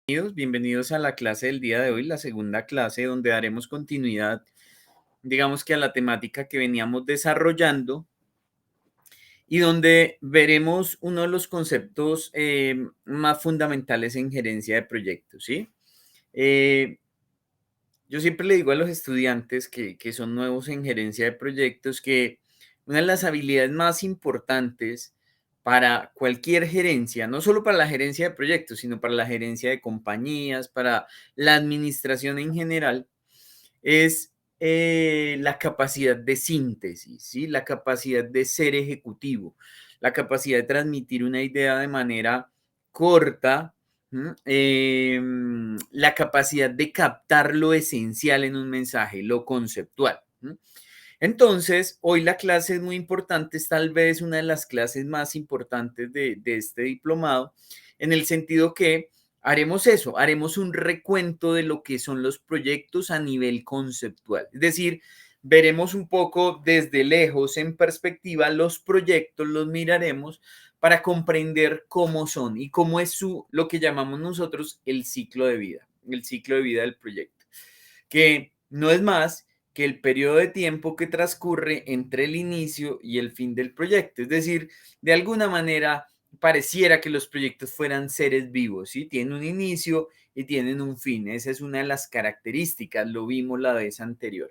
Bienvenidos a la clase del día de hoy, la segunda clase donde daremos continuidad, digamos que a la temática que veníamos desarrollando y donde veremos uno de los conceptos más fundamentales en gerencia de proyectos, ¿sí? Yo siempre le digo a los estudiantes que son nuevos en gerencia de proyectos que una de las habilidades más importantes para cualquier gerencia, no solo para la gerencia de proyectos, sino para la gerencia de compañías, para la administración en general, es la capacidad de síntesis, ¿sí? La capacidad de ser ejecutivo, la capacidad de transmitir una idea de manera corta, la capacidad de captar lo esencial en un mensaje, lo conceptual. Entonces, hoy la clase es muy importante, es tal vez una de las clases más importantes de este diplomado, en el sentido que haremos eso, haremos un recuento de lo que son los proyectos a nivel conceptual. Es decir, veremos un poco desde lejos, en perspectiva, los proyectos, los miraremos para comprender cómo son y cómo es lo que llamamos nosotros el ciclo de vida del proyecto, que no es más que el periodo de tiempo que transcurre entre el inicio y el fin del proyecto. Es decir, de alguna manera pareciera que los proyectos fueran seres vivos, ¿sí? Tienen un inicio y tienen un fin. Esa es una de las características, lo vimos la vez anterior.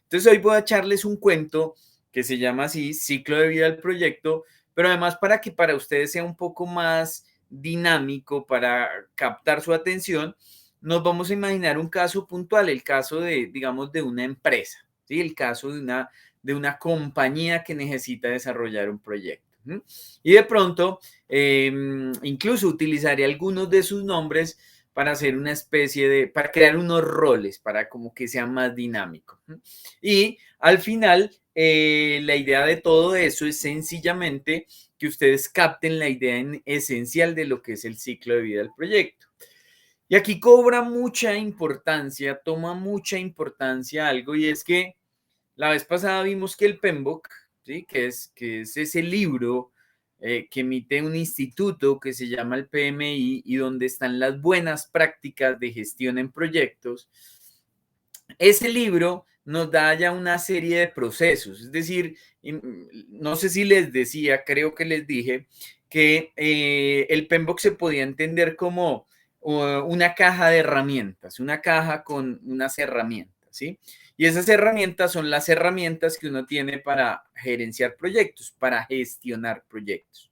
Entonces hoy voy a echarles un cuento que se llama así, ciclo de vida del proyecto, pero además para que para ustedes sea un poco más dinámico, para captar su atención, nos vamos a imaginar un caso puntual, el caso de, digamos, de una empresa, ¿sí? El caso de una compañía que necesita desarrollar un proyecto. Y de pronto, incluso utilizaré algunos de sus nombres para hacer una especie para crear unos roles, para como que sea más dinámico. Y al final, la idea de todo eso es sencillamente que ustedes capten la idea esencial de lo que es el ciclo de vida del proyecto. Y aquí cobra mucha importancia, toma mucha importancia algo, y es que la vez pasada vimos que el PMBOK, ¿sí? que es ese libro que emite un instituto que se llama el PMI y donde están las buenas prácticas de gestión en proyectos, ese libro nos da ya una serie de procesos, es decir, no sé si les decía, creo que les dije que el PMBOK se podía entender como una caja de herramientas, una caja con unas herramientas, ¿sí? Y esas herramientas son las herramientas que uno tiene para gerenciar proyectos, para gestionar proyectos.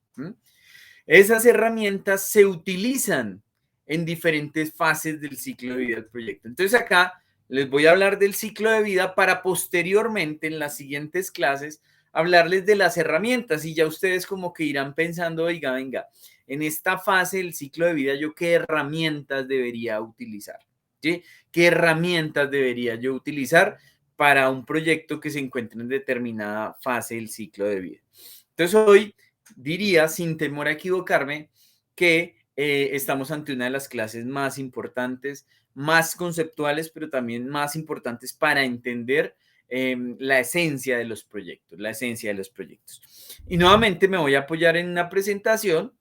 Esas herramientas se utilizan en diferentes fases del ciclo de vida del proyecto. Entonces acá les voy a hablar del ciclo de vida para posteriormente en las siguientes clases hablarles de las herramientas y ya ustedes como que irán pensando, oiga, venga, en esta fase del ciclo de vida yo qué herramientas debería utilizar, ¿sí? ¿Qué herramientas debería yo utilizar para un proyecto que se encuentre en determinada fase del ciclo de vida? Entonces hoy diría, sin temor a equivocarme, que estamos ante una de las clases más importantes, más conceptuales, pero también más importantes para entender la esencia de los proyectos, la esencia de los proyectos. Y nuevamente me voy a apoyar en una presentación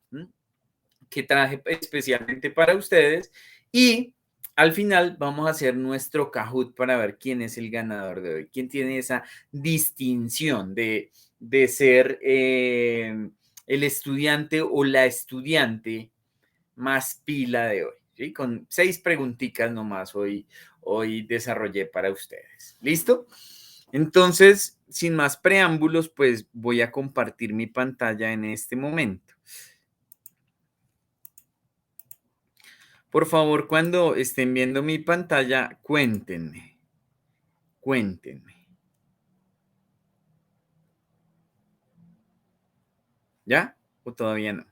que traje especialmente para ustedes y al final vamos a hacer nuestro Kahoot para ver quién es el ganador de hoy, quién tiene esa distinción de ser el estudiante o la estudiante más pila de hoy, ¿sí? Con 6 preguntitas nomás hoy desarrollé para ustedes. ¿Listo? Entonces, sin más preámbulos, pues voy a compartir mi pantalla en este momento. Por favor, cuando estén viendo mi pantalla, cuéntenme. ¿Ya? ¿O todavía no?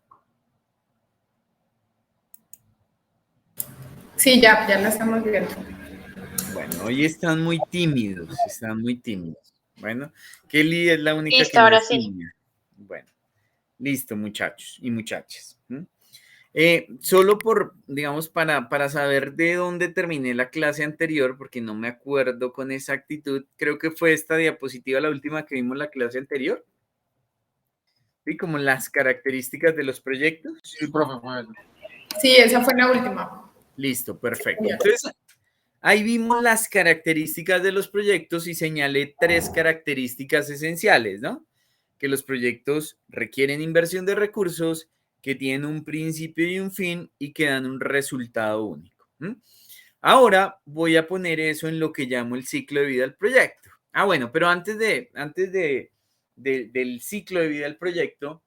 Sí, ya la estamos viendo. Bueno, hoy están muy tímidos, Bueno, Kelly es la única que Listo, no ahora es sí. tímida. Bueno, listo, muchachos y muchachas. Solo digamos, para saber de dónde terminé la clase anterior, porque no me acuerdo con exactitud, creo que fue esta diapositiva la última que vimos la clase anterior. ¿Sí? Como las características de los proyectos. Sí, profe, bueno. Sí, esa fue la última. Listo, perfecto. Entonces, ahí vimos las características de los proyectos y señalé 3 características esenciales, ¿no? Que los proyectos requieren inversión de recursos, que tienen un principio y un fin y que dan un resultado único. Ahora voy a poner eso en lo que llamo el ciclo de vida del proyecto. Bueno, pero del ciclo de vida del proyecto,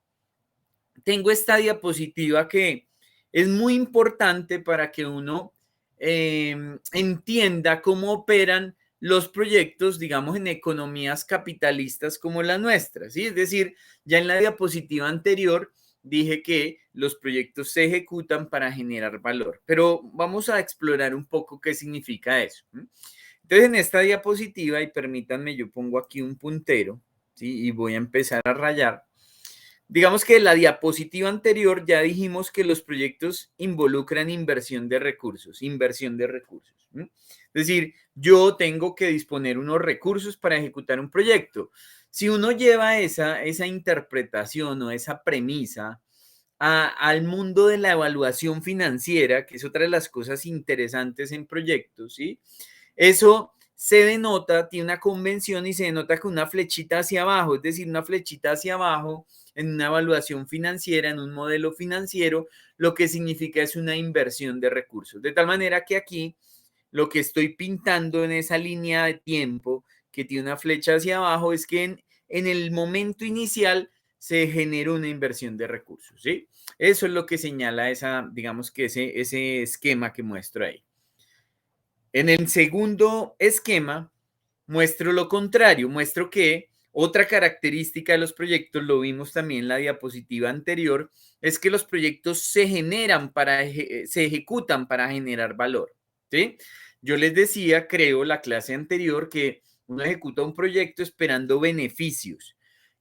tengo esta diapositiva que es muy importante para que uno entienda cómo operan los proyectos, digamos, en economías capitalistas como la nuestra, ¿sí? Es decir, ya en la diapositiva anterior dije que los proyectos se ejecutan para generar valor, pero vamos a explorar un poco qué significa eso. Entonces, en esta diapositiva, y permítanme, yo pongo aquí un puntero, ¿sí? Y voy a empezar a rayar. Digamos que la diapositiva anterior ya dijimos que los proyectos involucran inversión de recursos, inversión de recursos. Es decir, yo tengo que disponer unos recursos para ejecutar un proyecto. Si uno lleva esa interpretación o esa premisa al mundo de la evaluación financiera, que es otra de las cosas interesantes en proyectos, ¿sí? Eso se denota, tiene una convención y se denota con una flechita hacia abajo, es decir, una flechita hacia abajo en una evaluación financiera, en un modelo financiero, lo que significa es una inversión de recursos. De tal manera que aquí lo que estoy pintando en esa línea de tiempo que tiene una flecha hacia abajo es que en el momento inicial se genera una inversión de recursos, ¿sí? Eso es lo que señala digamos que ese esquema que muestro ahí. En el segundo esquema, muestro lo contrario, muestro que otra característica de los proyectos, lo vimos también en la diapositiva anterior, es que los proyectos se se ejecutan para generar valor, ¿sí? Yo les decía, creo, la clase anterior, que uno ejecuta un proyecto esperando beneficios,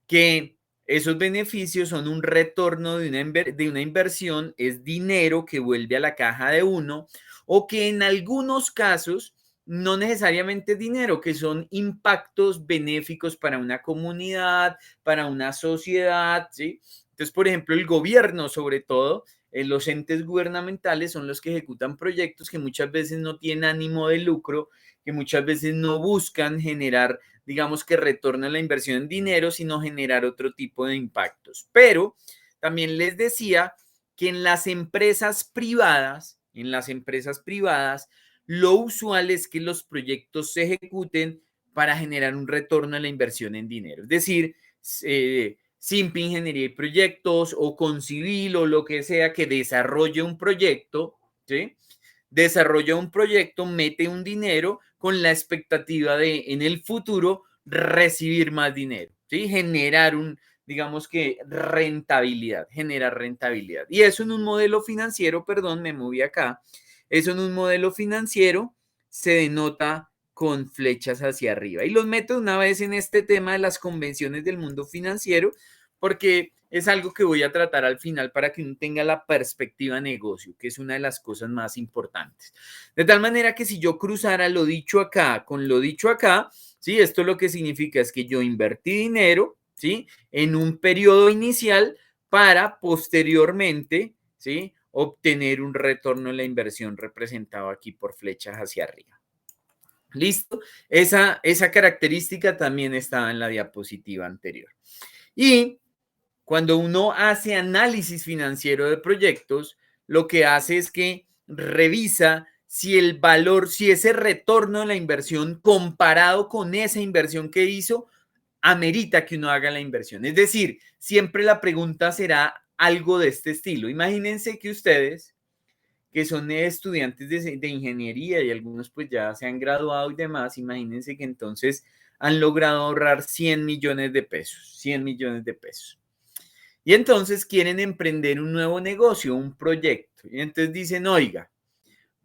que esos beneficios son un retorno de una inversión, es dinero que vuelve a la caja de uno, o que en algunos casos no necesariamente dinero, que son impactos benéficos para una comunidad, para una sociedad, ¿sí? Entonces, por ejemplo, el gobierno, sobre todo, los entes gubernamentales son los que ejecutan proyectos que muchas veces no tienen ánimo de lucro, que muchas veces no buscan generar, digamos, que retorno a la inversión en dinero, sino generar otro tipo de impactos. Pero también les decía que en las empresas privadas, lo usual es que los proyectos se ejecuten para generar un retorno a la inversión en dinero. Es decir, Simple Ingeniería y Proyectos o Concivil o lo que sea que desarrolle un proyecto, ¿sí? Desarrolla un proyecto, mete un dinero con la expectativa de en el futuro recibir más dinero, ¿sí? Digamos que generar rentabilidad. Y eso en un modelo financiero, perdón, me moví acá, eso en un modelo financiero se denota con flechas hacia arriba. Y los meto una vez en este tema de las convenciones del mundo financiero, porque es algo que voy a tratar al final para que uno tenga la perspectiva negocio, que es una de las cosas más importantes. De tal manera que si yo cruzara lo dicho acá con lo dicho acá, ¿sí? Esto lo que significa es que yo invertí dinero, ¿sí? En un periodo inicial para posteriormente, ¿sí? Obtener un retorno en la inversión representado aquí por flechas hacia arriba. ¿Listo? Esa característica también estaba en la diapositiva anterior. Y cuando uno hace análisis financiero de proyectos, lo que hace es que revisa si el valor, si ese retorno de la inversión comparado con esa inversión que hizo, amerita que uno haga la inversión. Es decir, siempre la pregunta será algo de este estilo. Imagínense que ustedes, que son estudiantes de ingeniería y algunos pues ya se han graduado y demás, imagínense que entonces han logrado ahorrar 100 millones de pesos, 100 millones de pesos. Y entonces quieren emprender un nuevo negocio, un proyecto. Y entonces dicen, oiga,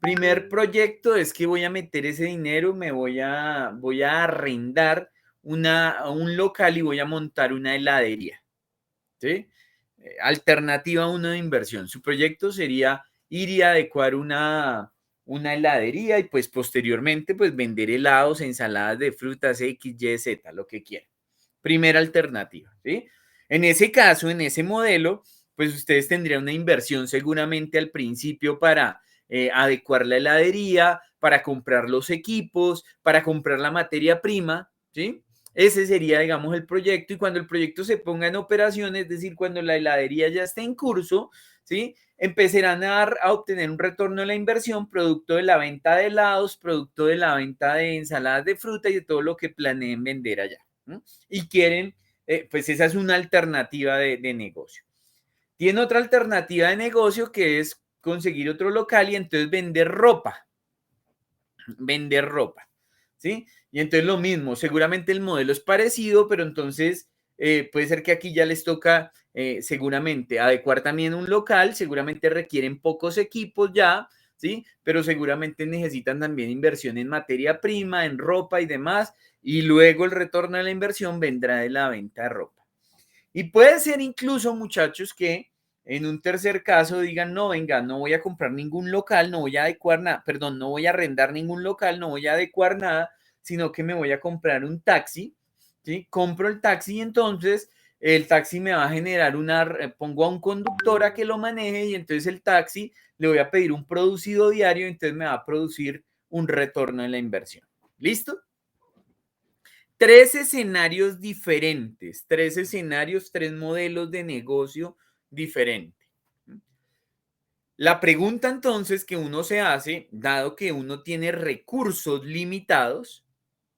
primer proyecto es que voy a meter ese dinero, voy a arrendar un local y voy a montar una heladería, ¿sí? Alternativa 1 de inversión. Su proyecto sería ir y adecuar una heladería y pues posteriormente pues vender helados, ensaladas de frutas X, Y, Z, lo que quieran. Primera alternativa, ¿sí? En ese caso, en ese modelo, pues ustedes tendrían una inversión seguramente al principio para adecuar la heladería, para comprar los equipos, para comprar la materia prima, ¿sí? Ese sería, digamos, el proyecto, y cuando el proyecto se ponga en operación, es decir, cuando la heladería ya esté en curso, ¿sí? Empezarán a obtener un retorno de la inversión producto de la venta de helados, producto de la venta de ensaladas de fruta y de todo lo que planeen vender allá, ¿no? Y quieren, pues esa es una alternativa de negocio. Tiene otra alternativa de negocio que es conseguir otro local y entonces vender ropa, ¿sí? Y entonces lo mismo, seguramente el modelo es parecido, pero entonces puede ser que aquí ya les toca seguramente adecuar también un local, seguramente requieren pocos equipos ya, ¿sí? Pero seguramente necesitan también inversión en materia prima, en ropa y demás, y luego el retorno de la inversión vendrá de la venta de ropa. Y puede ser incluso, muchachos, que en un tercer caso digan, no, venga, no voy a comprar ningún local, no voy a adecuar nada, perdón, no voy a arrendar ningún local, no voy a adecuar nada, sino que me voy a comprar un taxi, ¿sí? Compro el taxi y entonces el taxi me va a generar pongo a un conductor a que lo maneje y entonces el taxi le voy a pedir un producido diario y entonces me va a producir un retorno de la inversión. ¿Listo? Tres escenarios diferentes, tres escenarios, tres modelos de negocio diferentes. La pregunta entonces que uno se hace, dado que uno tiene recursos limitados,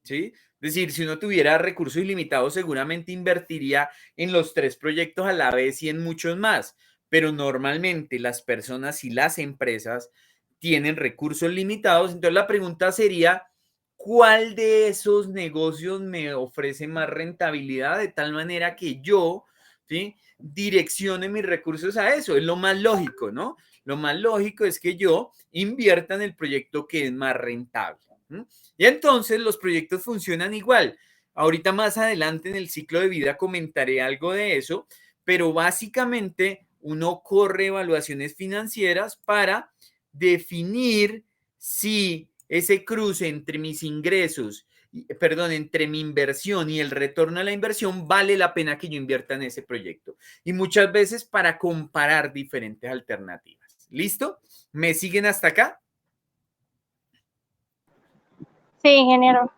¿sí? Es decir, si uno tuviera recursos ilimitados, seguramente invertiría en los tres proyectos a la vez y en muchos más, pero normalmente las personas y las empresas tienen recursos limitados. Entonces la pregunta sería, ¿cuál de esos negocios me ofrece más rentabilidad de tal manera que yo, ¿sí? Direccione mis recursos a eso? Es lo más lógico, ¿no? Lo más lógico es que yo invierta en el proyecto que es más rentable. Y entonces los proyectos funcionan igual. Ahorita más adelante en el ciclo de vida comentaré algo de eso, pero básicamente uno corre evaluaciones financieras para definir si ese cruce entre mis ingresos, perdón, entre mi inversión y el retorno a la inversión vale la pena que yo invierta en ese proyecto. Y muchas veces para comparar diferentes alternativas. ¿Listo? ¿Me siguen hasta acá? Sí, ingeniero.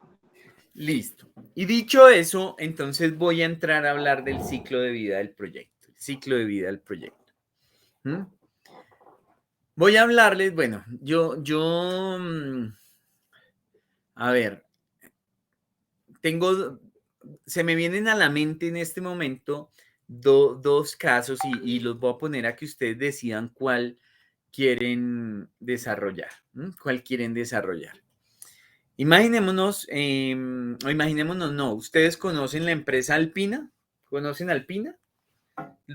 Listo. Y dicho eso, entonces voy a entrar a hablar del ciclo de vida del proyecto. El ciclo de vida del proyecto. ¿Mm? Voy a hablarles, bueno, a ver, se me vienen a la mente en este momento dos casos y los voy a poner a que ustedes decidan cuál quieren desarrollar. ¿Cuál quieren desarrollar? Imaginémonos, o imaginémonos, no, ¿ustedes conocen la empresa Alpina? ¿Conocen Alpina?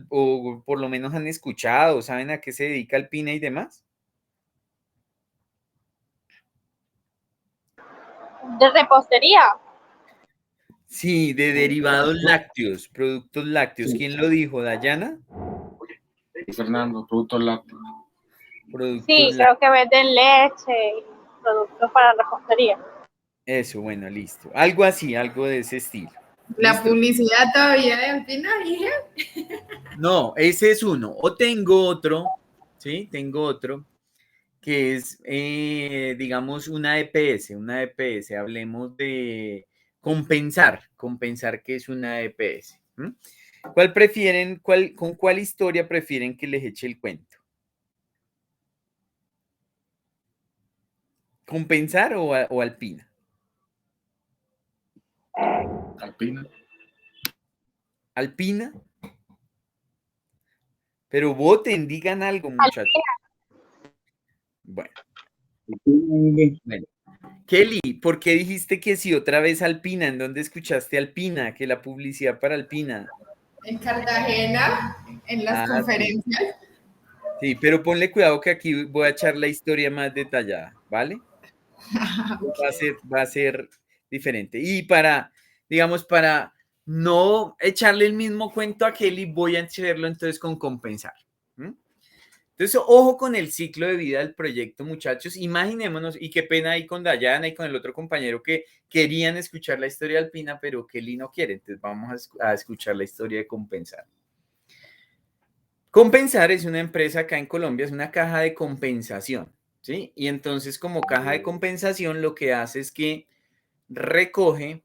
O por lo menos han escuchado, ¿saben a qué se dedica Alpina y demás? De repostería. Sí, de derivados lácteos, productos lácteos. Sí. ¿Quién lo dijo? ¿Dayana? Fernando, productos lácteos. Productos Sí, lácteos. creo que venden leche y productos para repostería. Eso, bueno, listo. Algo así, algo de ese estilo. La ¿Listo? publicidad todavía de Alpina, hija. No, ese es uno. O tengo otro, ¿sí? Tengo otro que es, digamos, una EPS, hablemos de compensar que es una EPS. ¿Cuál prefieren, con cuál historia prefieren que les eche el cuento? ¿Compensar o Alpina? Alpina. Alpina, pero voten, digan algo, muchachos. Bueno, bueno. Kelly, ¿por qué dijiste que sí otra vez Alpina? ¿En dónde escuchaste Alpina? Que la publicidad para Alpina. En Cartagena, en las Ah, sí. conferencias. Sí, pero ponle cuidado que aquí voy a echar la historia más detallada, ¿vale? Va a ser diferente. Y digamos, para no echarle el mismo cuento a Kelly, voy a hacerlo entonces con compensar. Entonces, ojo con el ciclo de vida del proyecto, muchachos. Imaginémonos, y qué pena ahí con Dayana y con el otro compañero que querían escuchar la historia de Alpina, pero Kelly no quiere. Entonces, vamos a escuchar la historia de Compensar. Compensar es una empresa acá en Colombia, es una caja de compensación, ¿sí? Y entonces como caja de compensación lo que hace es que recoge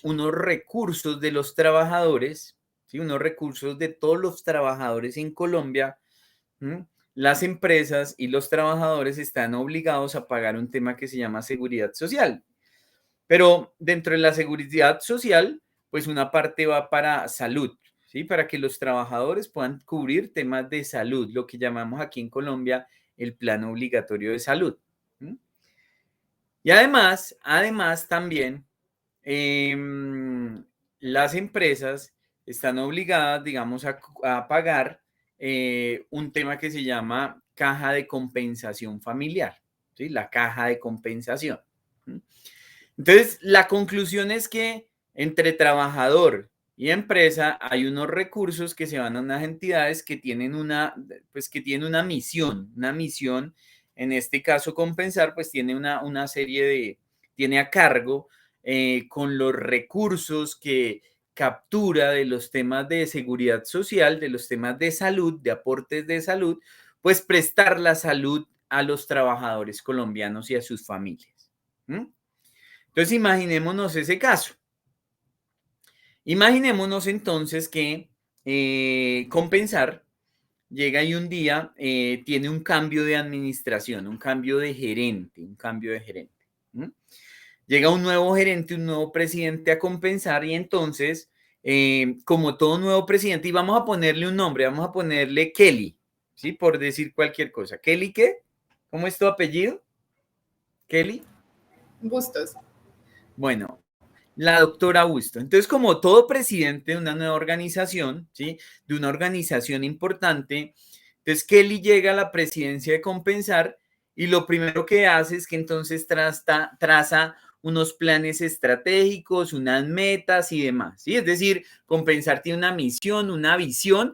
unos recursos de los trabajadores, ¿sí? Unos recursos de todos los trabajadores en Colombia. ¿Mm? Las empresas y los trabajadores están obligados a pagar un tema que se llama seguridad social. Pero dentro de la seguridad social, pues una parte va para salud, ¿sí? Para que los trabajadores puedan cubrir temas de salud, lo que llamamos aquí en Colombia el plan obligatorio de salud. ¿Mm? Y además también las empresas están obligadas, digamos, a pagar un tema que se llama caja de compensación familiar, ¿sí? La caja de compensación. ¿Sí? Entonces, la conclusión es que entre trabajador y empresa hay unos recursos que se van a unas entidades que tienen pues que tienen una misión, en este caso compensar, pues tiene una serie tiene a cargo con los recursos que captura de los temas de seguridad social, de los temas de salud, de aportes de salud, pues prestar la salud a los trabajadores colombianos y a sus familias. ¿Mm? Entonces, imaginémonos ese caso. Imaginémonos entonces que compensar llega y un día tiene un cambio de administración, un cambio de gerente, un cambio de gerente. ¿Mm? Llega un nuevo gerente, un nuevo presidente a compensar y entonces, como todo nuevo presidente, y vamos a ponerle un nombre, vamos a ponerle Kelly, ¿sí? Por decir cualquier cosa. ¿Kelly qué? ¿Cómo es tu apellido? ¿Kelly? Bustos. Bueno, la doctora Augusto. Entonces, como todo presidente de una nueva organización, ¿sí? De una organización importante, entonces Kelly llega a la presidencia de Compensar y lo primero que hace es que entonces traza unos planes estratégicos, unas metas y demás, ¿sí? Es decir, Compensar tiene una visión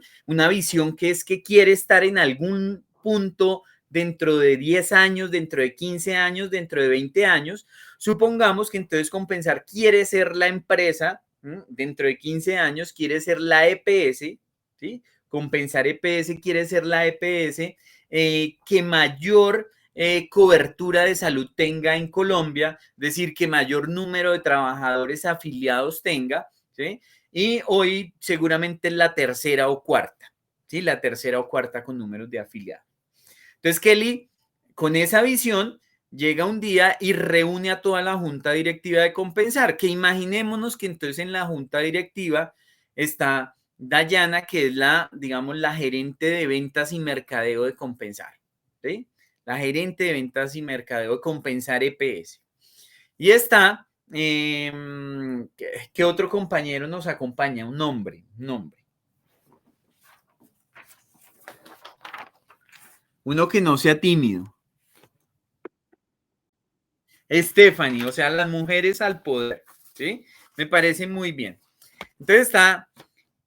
que es que quiere estar en algún punto dentro de 10 años, dentro de 15 años, dentro de 20 años. Supongamos que entonces Compensar quiere ser la empresa, dentro de 15 años quiere ser la EPS, ¿sí? Compensar EPS quiere ser la EPS que mayor cobertura de salud tenga en Colombia, es decir, que mayor número de trabajadores afiliados tenga, ¿sí? Y hoy seguramente es la tercera o cuarta, ¿sí? La tercera o cuarta con números de afiliados. Entonces, Kelly, con esa visión, llega un día y reúne a toda la junta directiva de Compensar, que imaginémonos que entonces en la junta directiva está Dayana, que es digamos, la gerente de ventas y mercadeo de Compensar, ¿sí? La gerente de ventas y mercadeo de Compensar EPS. Y está, ¿qué otro compañero nos acompaña? Un nombre. Uno que no sea tímido. Stephanie, o sea, las mujeres al poder, ¿sí? Me parece muy bien. Entonces está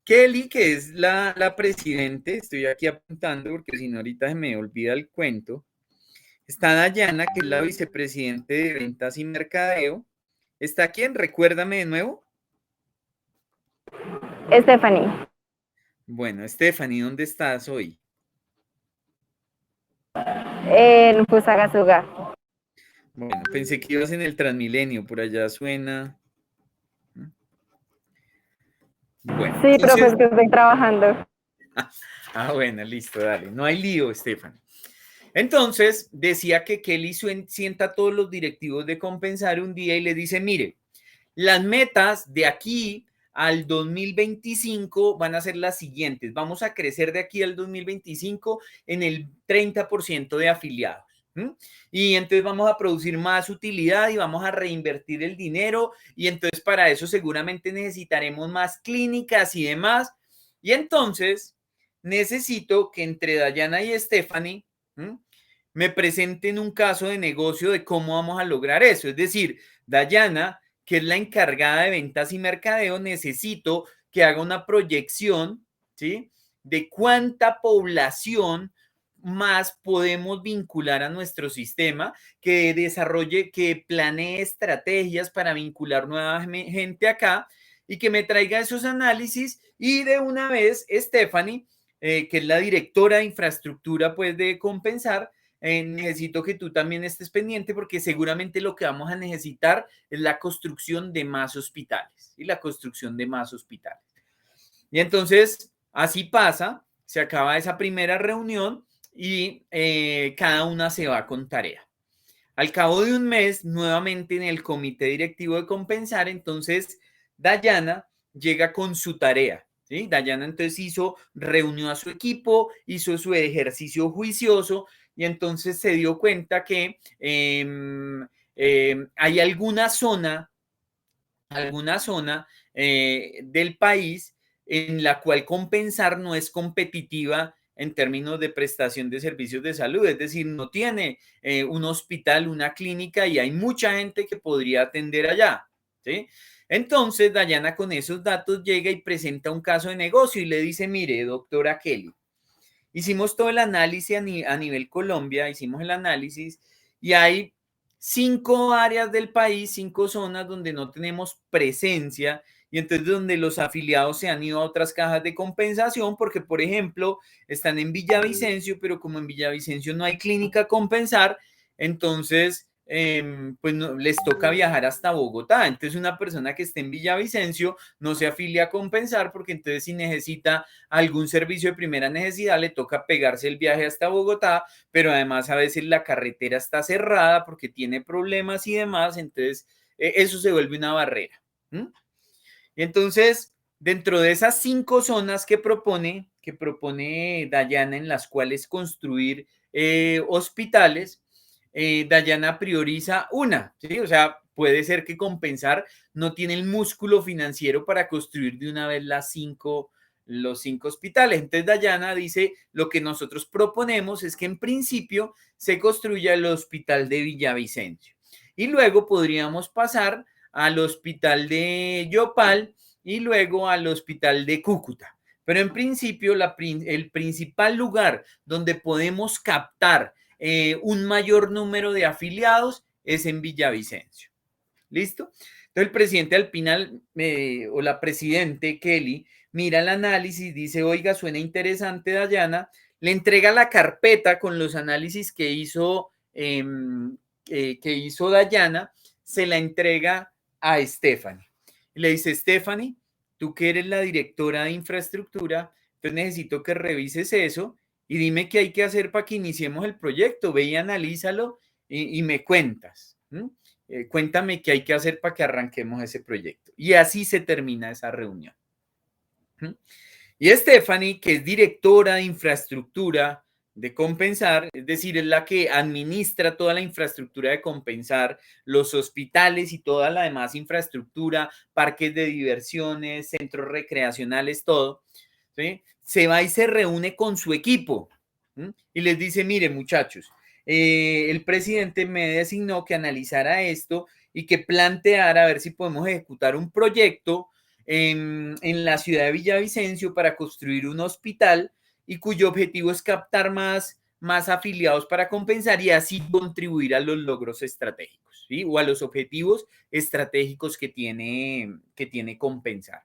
Kelly, que es la presidente, estoy aquí apuntando porque si no ahorita se me olvida el cuento. Está Dayana, que es la vicepresidente de ventas y mercadeo. ¿Está quién? Recuérdame de nuevo. Stephanie, Bueno, Stephanie, ¿dónde estás hoy? en Fusagasugá. Bueno, pensé que ibas en el Transmilenio, por allá suena. Bueno, Sí, profe, entonces, es que estoy trabajando. bueno, listo, dale. No hay lío, Stephanie. Entonces, decía que Kelly sienta a todos los directivos de Compensar un día y le dice, mire, las metas de aquí al 2025 van a ser las siguientes. Vamos a crecer de aquí al 2025 en el 30% de afiliados. Y entonces vamos a producir más utilidad y vamos a reinvertir el dinero y entonces para eso seguramente necesitaremos más clínicas y demás. Y entonces necesito que entre Dayana y Stephanie me presenten un caso de negocio de cómo vamos a lograr eso. Es decir, Dayana, que es la encargada de ventas y mercadeo, necesito que haga una proyección, ¿sí? De cuánta población más podemos vincular a nuestro sistema, que desarrolle, que planee estrategias para vincular nueva gente acá y que me traiga esos análisis y de una vez Stephanie, que es la directora de infraestructura pues de Compensar, necesito que tú también estés pendiente porque seguramente lo que vamos a necesitar es la construcción de más hospitales y la construcción de más hospitales. Y entonces, así pasa, se acaba esa primera reunión y cada una se va con tarea. Al cabo de un mes, nuevamente en el comité directivo de Compensar, entonces Dayana llega con su tarea. ¿Sí? Dayana entonces reunió a su equipo, hizo su ejercicio juicioso y entonces se dio cuenta que hay alguna zona del país en la cual Compensar no es competitiva en términos de prestación de servicios de salud, es decir, no tiene un hospital, una clínica y hay mucha gente que podría atender allá, ¿sí? Entonces, Dayana con esos datos llega y presenta un caso de negocio y le dice, mire, doctora Kelly, hicimos todo el análisis a nivel Colombia, hicimos el análisis y hay 5 áreas del país, 5 zonas donde no tenemos presencia y entonces donde los afiliados se han ido a otras cajas de compensación porque, por ejemplo, están en Villavicencio, pero como en Villavicencio no hay clínica Compensar, entonces pues no, les toca viajar hasta Bogotá. Entonces una persona que esté en Villavicencio no se afilia a Compensar porque entonces si necesita algún servicio de primera necesidad le toca pegarse el viaje hasta Bogotá, pero además a veces la carretera está cerrada porque tiene problemas y demás, entonces eso se vuelve una barrera. Y entonces, dentro de esas 5 zonas que propone Dayana en las cuales construir hospitales, Dayana prioriza una, ¿sí? O sea, puede ser que Compensar no tiene el músculo financiero para construir de una vez los 5 hospitales. Entonces Dayana dice, lo que nosotros proponemos es que en principio se construya el hospital de Villavicencio y luego podríamos pasar al hospital de Yopal y luego al hospital de Cúcuta. Pero en principio el principal lugar donde podemos captar un mayor número de afiliados es en Villavicencio. ¿Listo? Entonces el presidente Alpinal o la presidente Kelly mira el análisis, dice, oiga, suena interesante Dayana, le entrega la carpeta con los análisis que hizo Dayana, se la entrega a Stephanie. Le dice, Stephanie, tú que eres la directora de infraestructura, entonces necesito que revises eso y dime qué hay que hacer para que iniciemos el proyecto. Ve y analízalo y me cuentas. Cuéntame qué hay que hacer para que arranquemos ese proyecto. Y así se termina esa reunión. Y Stephanie, que es directora de infraestructura de Compensar, es decir, es la que administra toda la infraestructura de Compensar, los hospitales y toda la demás infraestructura, parques de diversiones, centros recreacionales, todo, ¿sí? Se va y se reúne con su equipo, ¿sí? Y les dice, mire muchachos, el presidente me designó que analizara esto y que planteara a ver si podemos ejecutar un proyecto en la ciudad de Villavicencio para construir un hospital y cuyo objetivo es captar más afiliados para Compensar y así contribuir a los logros estratégicos, ¿sí? O a los objetivos estratégicos que tiene Compensar.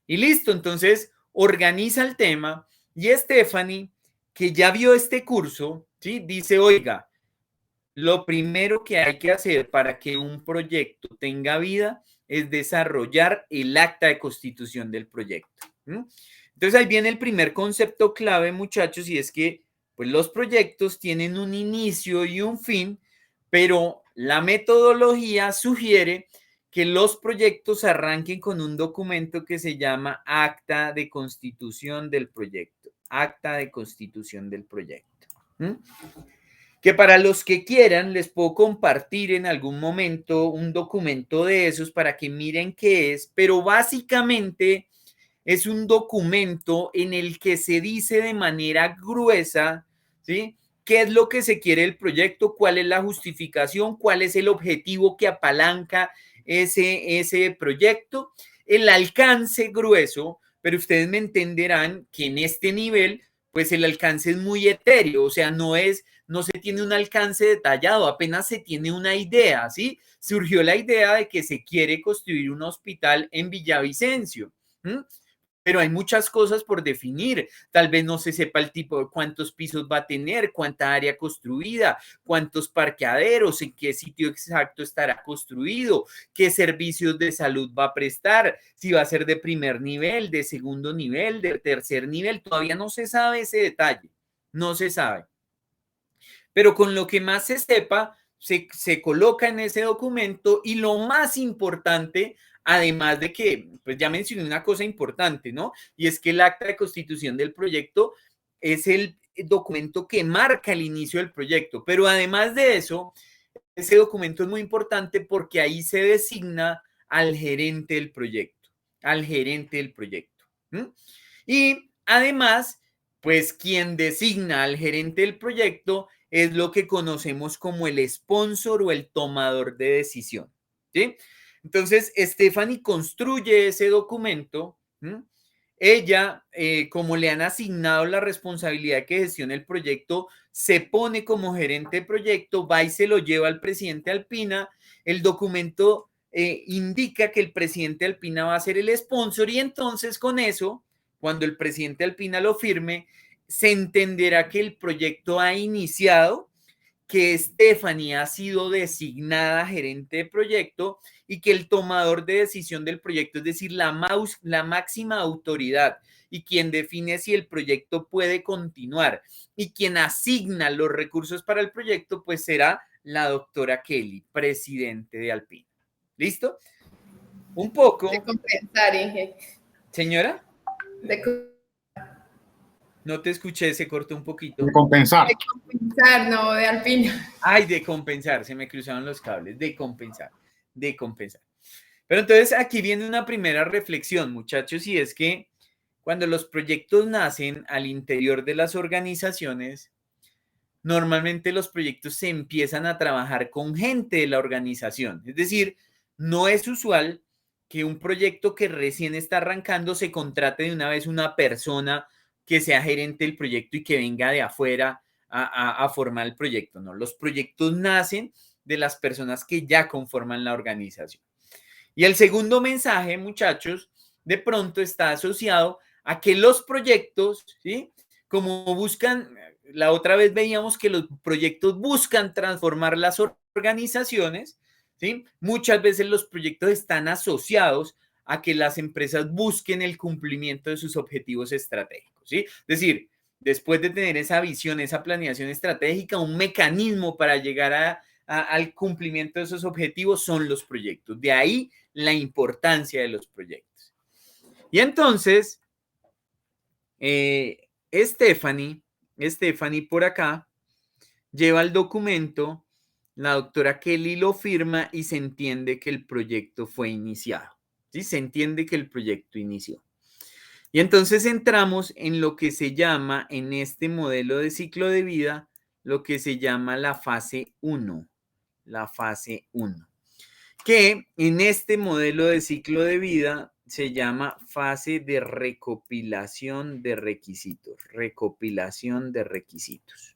Y listo, entonces organiza el tema y Stephanie, que ya vio este curso, ¿sí? Dice, oiga, lo primero que hay que hacer para que un proyecto tenga vida es desarrollar el acta de constitución del proyecto. Entonces ahí viene el primer concepto clave, muchachos, y es que pues, los proyectos tienen un inicio y un fin, pero la metodología sugiere que los proyectos arranquen con un documento que se llama acta de constitución del proyecto. Acta de constitución del proyecto. Que para los que quieran les puedo compartir en algún momento un documento de esos para que miren qué es, pero básicamente es un documento en el que se dice de manera gruesa, ¿sí? ¿Qué es lo que se quiere del proyecto? ¿Cuál es la justificación? ¿Cuál es el objetivo que apalanca ese proyecto? El alcance grueso, pero ustedes me entenderán que en este nivel, pues el alcance es muy etéreo, o sea, no se tiene un alcance detallado, apenas se tiene una idea, ¿sí? Surgió la idea de que se quiere construir un hospital en Villavicencio, pero hay muchas cosas por definir. Tal vez no se sepa el tipo de cuántos pisos va a tener, cuánta área construida, cuántos parqueaderos, en qué sitio exacto estará construido, qué servicios de salud va a prestar, si va a ser de primer nivel, de segundo nivel, de tercer nivel. Todavía no se sabe ese detalle, no se sabe. Pero con lo que más se sepa, se coloca en ese documento y lo más importante, además de que, pues ya mencioné una cosa importante, ¿no? Y es que el acta de constitución del proyecto es el documento que marca el inicio del proyecto, pero además de eso, ese documento es muy importante porque ahí se designa al gerente del proyecto, al gerente del proyecto. Y además, pues quien designa al gerente del proyecto es lo que conocemos como el sponsor o el tomador de decisión, ¿sí? Entonces, Stephanie construye ese documento. Ella, como le han asignado la responsabilidad de que gestione el proyecto, se pone como gerente de proyecto, va y se lo lleva al presidente Alpina. El documento indica que el presidente Alpina va a ser el sponsor y entonces con eso, cuando el presidente Alpina lo firme, se entenderá que el proyecto ha iniciado, que Stephanie ha sido designada gerente de proyecto y que el tomador de decisión del proyecto, es decir, la máxima autoridad y quien define si el proyecto puede continuar y quien asigna los recursos para el proyecto, pues será la doctora Kelly, presidente de Alpina. ¿Listo? Un poco. De compensar, Inge. Señora, De no te escuché, se cortó un poquito. De compensar. compensar, no, de Alpina. Ay, de compensar, se me cruzaron los cables, de compensar, de compensar. Pero entonces aquí viene una primera reflexión, muchachos, y es que cuando los proyectos nacen al interior de las organizaciones, normalmente los proyectos se empiezan a trabajar con gente de la organización. Es decir, no es usual que un proyecto que recién está arrancando se contrate de una vez una persona que sea gerente del proyecto y que venga de afuera a formar el proyecto. No, los proyectos nacen de las personas que ya conforman la organización. Y el segundo mensaje, muchachos, de pronto está asociado a que los proyectos, ¿sí? Como buscan, la otra vez veíamos que los proyectos buscan transformar las organizaciones, ¿sí? Muchas veces los proyectos están asociados a que las empresas busquen el cumplimiento de sus objetivos estratégicos, ¿sí? Es decir, después de tener esa visión, esa planeación estratégica, un mecanismo para llegar al cumplimiento de esos objetivos son los proyectos. De ahí la importancia de los proyectos. Y entonces, Stephanie por acá lleva el documento, la doctora Kelly lo firma y se entiende que el proyecto fue iniciado. ¿Sí? Se entiende que el proyecto inició. Y entonces entramos en lo que se llama, en este modelo de ciclo de vida, lo que se llama la fase 1. La fase 1. Que en este modelo de ciclo de vida se llama fase de recopilación de requisitos. Recopilación de requisitos.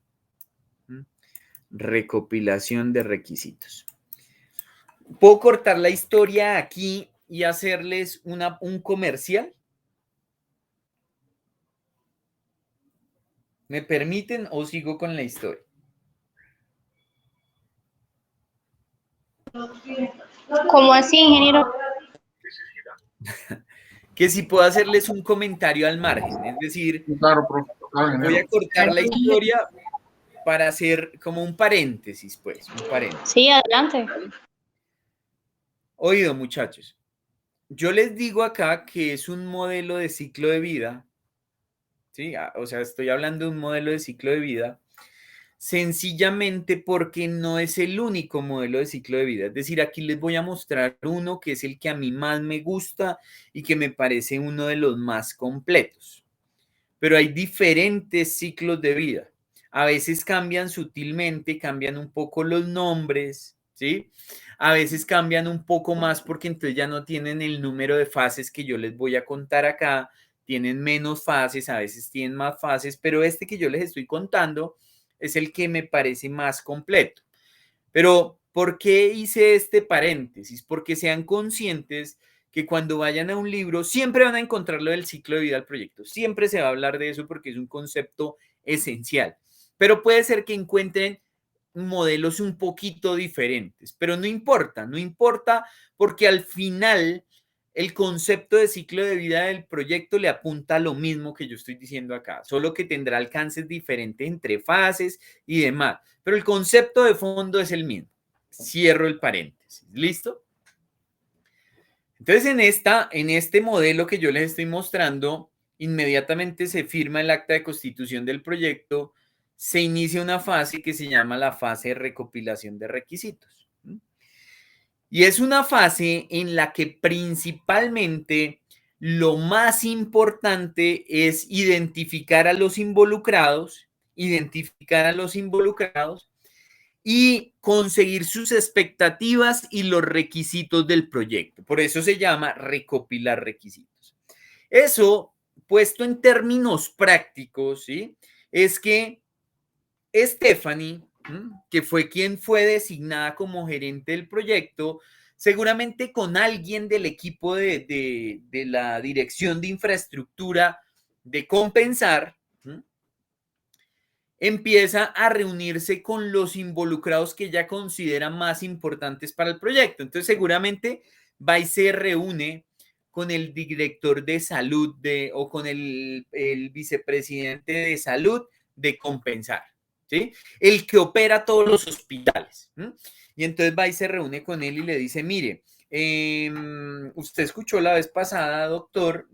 Recopilación de requisitos. ¿Puedo cortar la historia aquí y hacerles un comercial? ¿Me permiten o sigo con la historia? ¿Cómo así, ingeniero? Que si puedo hacerles un comentario al margen, es decir, Claro, profe. Claro, voy a cortar la historia para hacer como un paréntesis, pues, un paréntesis. Sí, adelante. Oído, muchachos, yo les digo acá que es un modelo de ciclo de vida, ¿sí? O sea, estoy hablando de un modelo de ciclo de vida, sencillamente porque no es el único modelo de ciclo de vida. Es decir, aquí les voy a mostrar uno que es el que a mí más me gusta y que me parece uno de los más completos. Pero hay diferentes ciclos de vida. A veces cambian sutilmente, cambian un poco los nombres, ¿sí? A veces cambian un poco más porque entonces ya no tienen el número de fases que yo les voy a contar acá, tienen menos fases, a veces tienen más fases, pero este que yo les estoy contando es el que me parece más completo. Pero, ¿por qué hice este paréntesis? Porque sean conscientes que cuando vayan a un libro siempre van a encontrar lo del ciclo de vida del proyecto. Siempre se va a hablar de eso porque es un concepto esencial. Pero puede ser que encuentren modelos un poquito diferentes, pero no importa, no importa porque al final el concepto de ciclo de vida del proyecto le apunta a lo mismo que yo estoy diciendo acá, solo que tendrá alcances diferentes entre fases y demás, pero el concepto de fondo es el mismo. Cierro el paréntesis, ¿listo? Entonces en este modelo que yo les estoy mostrando, inmediatamente se firma el acta de constitución del proyecto, se inicia una fase que se llama la fase de recopilación de requisitos. Y es una fase en la que principalmente lo más importante es identificar a los involucrados y conseguir sus expectativas y los requisitos del proyecto. Por eso se llama recopilar requisitos. Eso, puesto en términos prácticos, ¿sí? Es que Stephanie, que fue quien fue designada como gerente del proyecto, seguramente con alguien del equipo de la dirección de infraestructura de Compensar, empieza a reunirse con los involucrados que ella considera más importantes para el proyecto. Entonces, seguramente va y se reúne con el director de salud o con el vicepresidente de salud de Compensar, ¿sí? El que opera todos los hospitales. Y entonces va y se reúne con él y le dice, mire, usted escuchó la vez pasada, doctor,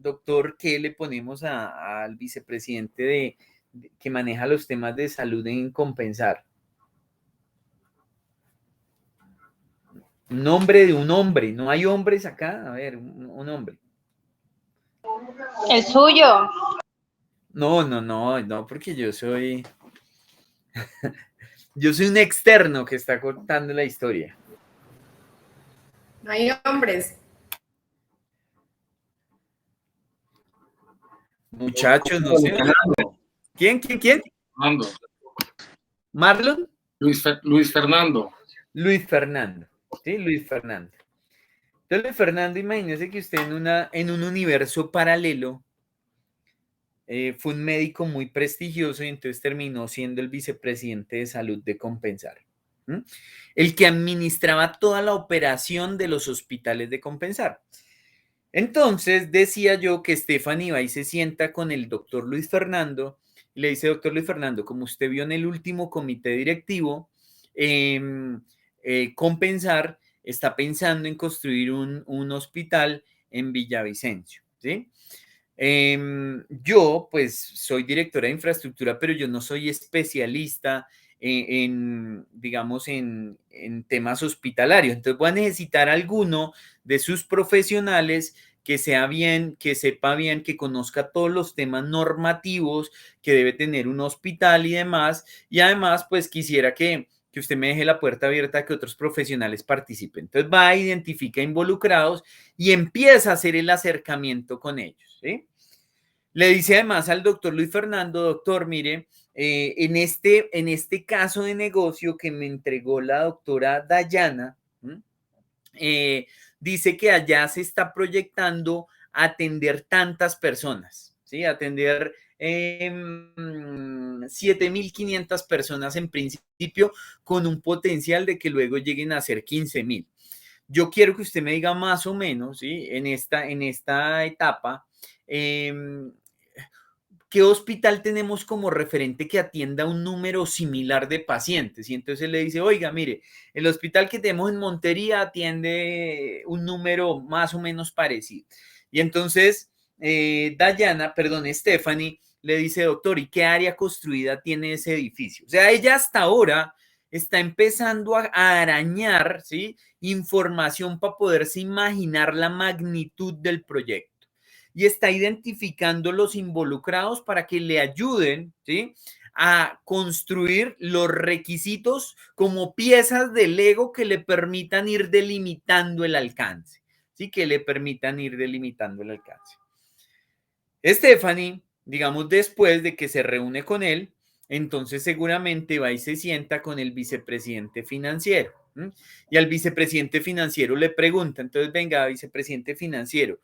¿qué le ponemos al vicepresidente que maneja los temas de salud en Compensar? Nombre de un hombre. ¿No hay hombres acá? A ver, un hombre. El suyo. No, porque yo soy un externo que está contando la historia. No hay hombres. Muchachos, no sé. ¿Quién? Fernando. ¿Marlon? Luis Fernando. Luis Fernando. Sí, Luis Fernando. Entonces, Luis Fernando, imagínese que usted en un universo paralelo fue un médico muy prestigioso y entonces terminó siendo el vicepresidente de salud de Compensar. El que administraba toda la operación de los hospitales de Compensar. Entonces decía yo que Stephanie va y se sienta con el doctor Luis Fernando y le dice, doctor Luis Fernando, como usted vio en el último comité directivo, Compensar está pensando en construir un hospital en Villavicencio, ¿sí? Yo, pues, soy directora de infraestructura, pero yo no soy especialista digamos, en temas hospitalarios. Entonces, voy a necesitar a alguno de sus profesionales que sepa bien, que conozca todos los temas normativos que debe tener un hospital y demás. Y además, pues, quisiera que usted me deje la puerta abierta a que otros profesionales participen. Entonces, va, identifica involucrados y empieza a hacer el acercamiento con ellos, ¿sí? Le dice además al doctor Luis Fernando, doctor, mire, en este caso de negocio que me entregó la doctora Dayana, dice que allá se está proyectando atender tantas personas, ¿sí? Atender 7.500 personas en principio, con un potencial de que luego lleguen a ser 15.000. Yo quiero que usted me diga más o menos, ¿sí? En esta etapa, ¿qué hospital tenemos como referente que atienda un número similar de pacientes? Y entonces le dice, oiga, mire, el hospital que tenemos en Montería atiende un número más o menos parecido. Y entonces Stephanie le dice, doctor, ¿y qué área construida tiene ese edificio? O sea, ella hasta ahora está empezando a arañar, ¿sí?, información para poderse imaginar la magnitud del proyecto. Y está identificando los involucrados para que le ayuden, ¿sí?, a construir los requisitos como piezas de Lego que le permitan ir delimitando el alcance, ¿sí?, que le permitan ir delimitando el alcance. Stephanie, digamos, después de que se reúne con él, entonces seguramente va y se sienta con el vicepresidente financiero, ¿m? Y al vicepresidente financiero le pregunta, entonces venga, vicepresidente financiero,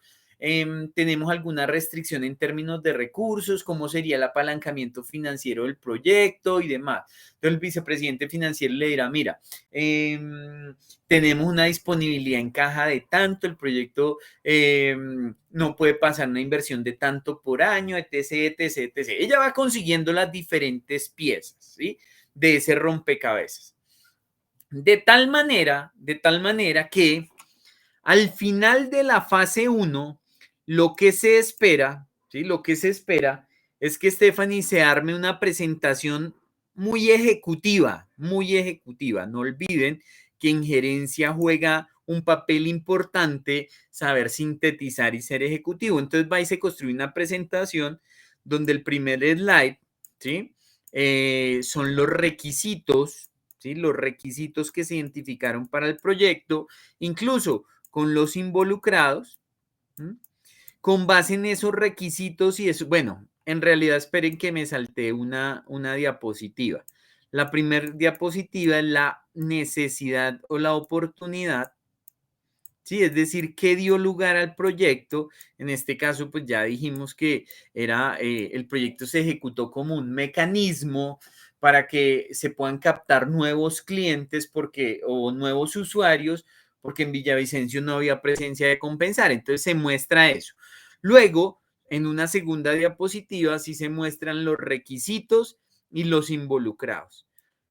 ¿tenemos alguna restricción en términos de recursos? ¿Cómo sería el apalancamiento financiero del proyecto y demás? Entonces el vicepresidente financiero le dirá, mira, tenemos una disponibilidad en caja de tanto, el proyecto no puede pasar una inversión de tanto por año, etc, etc, etc. Ella va consiguiendo las diferentes piezas, ¿sí? De ese rompecabezas. De tal manera que al final de la fase 1, lo que se espera, ¿sí? Lo que se espera es que Stephanie se arme una presentación muy ejecutiva, muy ejecutiva. No olviden que en gerencia juega un papel importante saber sintetizar y ser ejecutivo. Entonces va y se construye una presentación donde el primer slide, ¿sí? Son los requisitos, ¿sí? Los requisitos que se identificaron para el proyecto, incluso con los involucrados, ¿m? Con base en esos requisitos y eso, bueno, en realidad esperen que me salté una diapositiva. La primera diapositiva es la necesidad o la oportunidad, ¿sí? Es decir, ¿qué dio lugar al proyecto? En este caso, pues ya dijimos que era, el proyecto se ejecutó como un mecanismo para que se puedan captar nuevos clientes porque, o nuevos usuarios, porque en Villavicencio no había presencia de Compensar. Entonces se muestra eso. Luego, en una segunda diapositiva, sí se muestran los requisitos y los involucrados.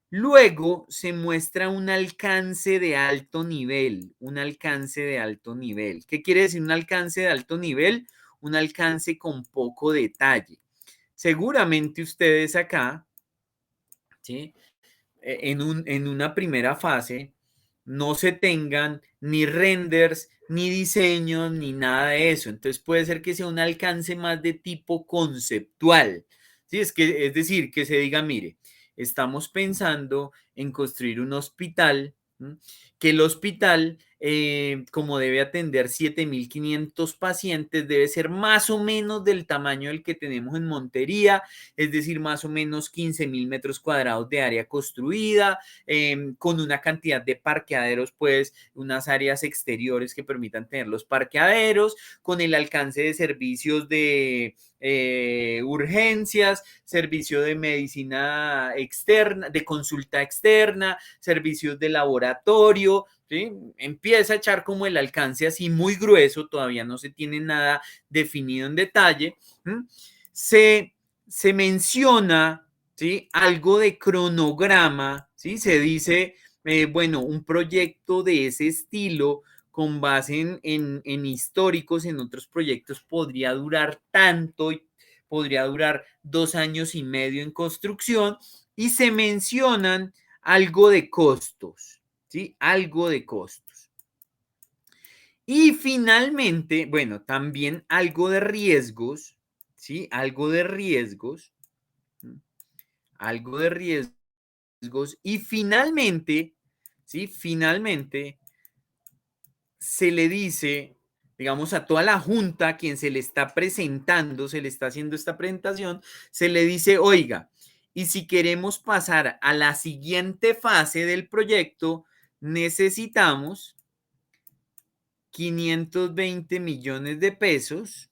Luego se muestra un alcance de alto nivel, un alcance de alto nivel. ¿Qué quiere decir un alcance de alto nivel? Un alcance con poco detalle. Seguramente ustedes acá, ¿sí? En una primera fase, no se tengan ni renders, ni diseños, ni nada de eso. Entonces puede ser que sea un alcance más de tipo conceptual. ¿Sí? Es decir, que se diga, mire, estamos pensando en construir un hospital, ¿m? Que el hospital, como debe atender 7.500 pacientes, debe ser más o menos del tamaño del que tenemos en Montería, es decir, más o menos 15.000 metros cuadrados de área construida, con una cantidad de parqueaderos, pues unas áreas exteriores que permitan tener los parqueaderos, con el alcance de servicios de urgencias, servicio de medicina externa, de consulta externa, servicios de laboratorio, ¿sí? Empieza a echar como el alcance así muy grueso, todavía no se tiene nada definido en detalle. Se menciona, ¿sí? Algo de cronograma, ¿sí? Se dice, bueno, un proyecto de ese estilo con base en históricos, en otros proyectos, podría durar tanto, podría durar 2 años y medio en construcción, y se mencionan algo de costos, ¿sí? Algo de costos. Y finalmente, bueno, también algo de riesgos, ¿sí? Algo de riesgos, algo de riesgos, y finalmente, ¿sí? Finalmente se le dice, digamos, a toda la junta a quien se le está presentando, se le está haciendo esta presentación, se le dice, oiga, y si queremos pasar a la siguiente fase del proyecto, necesitamos 520 millones de pesos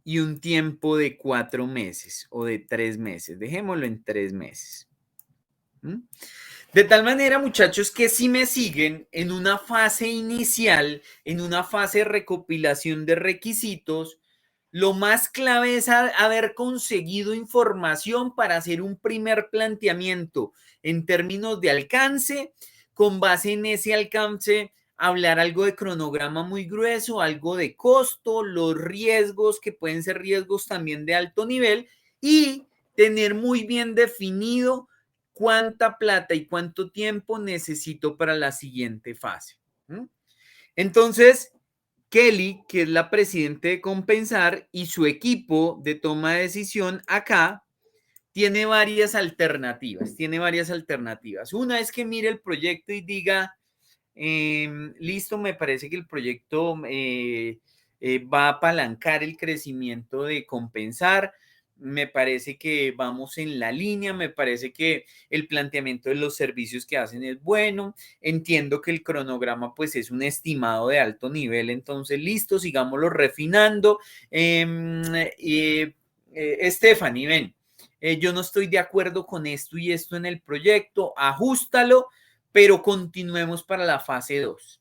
y un tiempo de 4 meses o de 3 meses. Dejémoslo en 3 meses. ¿Mm? De tal manera, muchachos, que si me siguen en una fase inicial, en una fase de recopilación de requisitos, lo más clave es haber conseguido información para hacer un primer planteamiento en términos de alcance. Con base en ese alcance, hablar algo de cronograma muy grueso, algo de costo, los riesgos, que pueden ser riesgos también de alto nivel, y tener muy bien definido cuánta plata y cuánto tiempo necesito para la siguiente fase. Entonces, Kelly, que es la presidenta de Compensar, y su equipo de toma de decisión acá, tiene varias alternativas, Una es que mire el proyecto y diga, listo, me parece que el proyecto va a apalancar el crecimiento de Compensar. me parece que vamos en la línea, me parece que el planteamiento de los servicios que hacen es bueno, entiendo que el cronograma pues es un estimado de alto nivel, entonces listo, sigámoslo refinando. Stephanie, ven, yo no estoy de acuerdo con esto y esto en el proyecto, ajústalo, pero continuemos para la fase 2.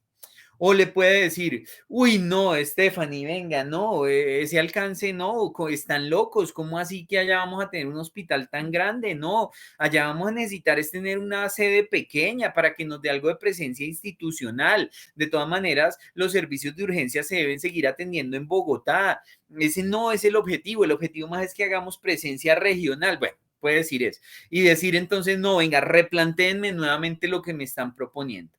O le puede decir, uy, no, Stephanie, venga, no, ese alcance no, están locos, ¿cómo así que allá vamos a tener un hospital tan grande? No, allá vamos a necesitar es tener una sede pequeña para que nos dé algo de presencia institucional. De todas maneras, los servicios de urgencia se deben seguir atendiendo en Bogotá. Ese no es el objetivo más es que hagamos presencia regional. Bueno, puede decir eso. Y decir entonces, no, venga, replantéenme nuevamente lo que me están proponiendo.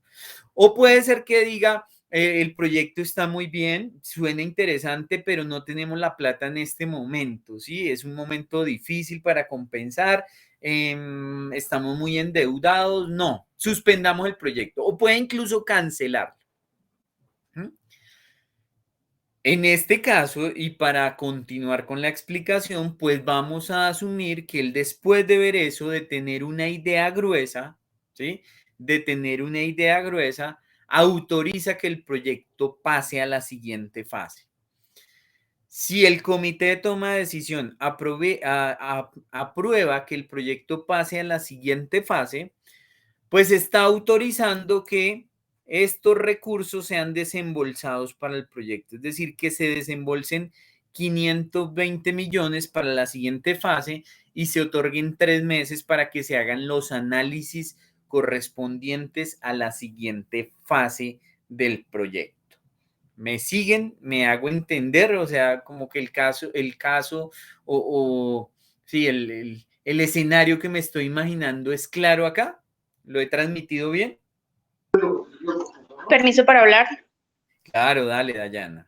O puede ser que diga, el proyecto está muy bien, suena interesante, pero no tenemos la plata en este momento, ¿sí? Es un momento difícil para compensar, estamos muy endeudados, no, suspendamos el proyecto o puede incluso cancelarlo. En este caso, y para continuar con la explicación, pues vamos a asumir que él después de ver eso, de tener una idea gruesa, ¿sí? De tener una idea gruesa, autoriza que el proyecto pase a la siguiente fase. Si el comité de toma de decisión aprueba que el proyecto pase a la siguiente fase, pues está autorizando que estos recursos sean desembolsados para el proyecto, es decir, que se desembolsen 520 millones para la siguiente fase y se otorguen 3 meses para que se hagan los análisis correspondientes a la siguiente fase del proyecto. ¿Me siguen? ¿Me hago entender? O sea, como que el caso sí, el escenario que me estoy imaginando es claro acá. ¿Lo he transmitido bien? Permiso para hablar. Claro, dale, Dayana.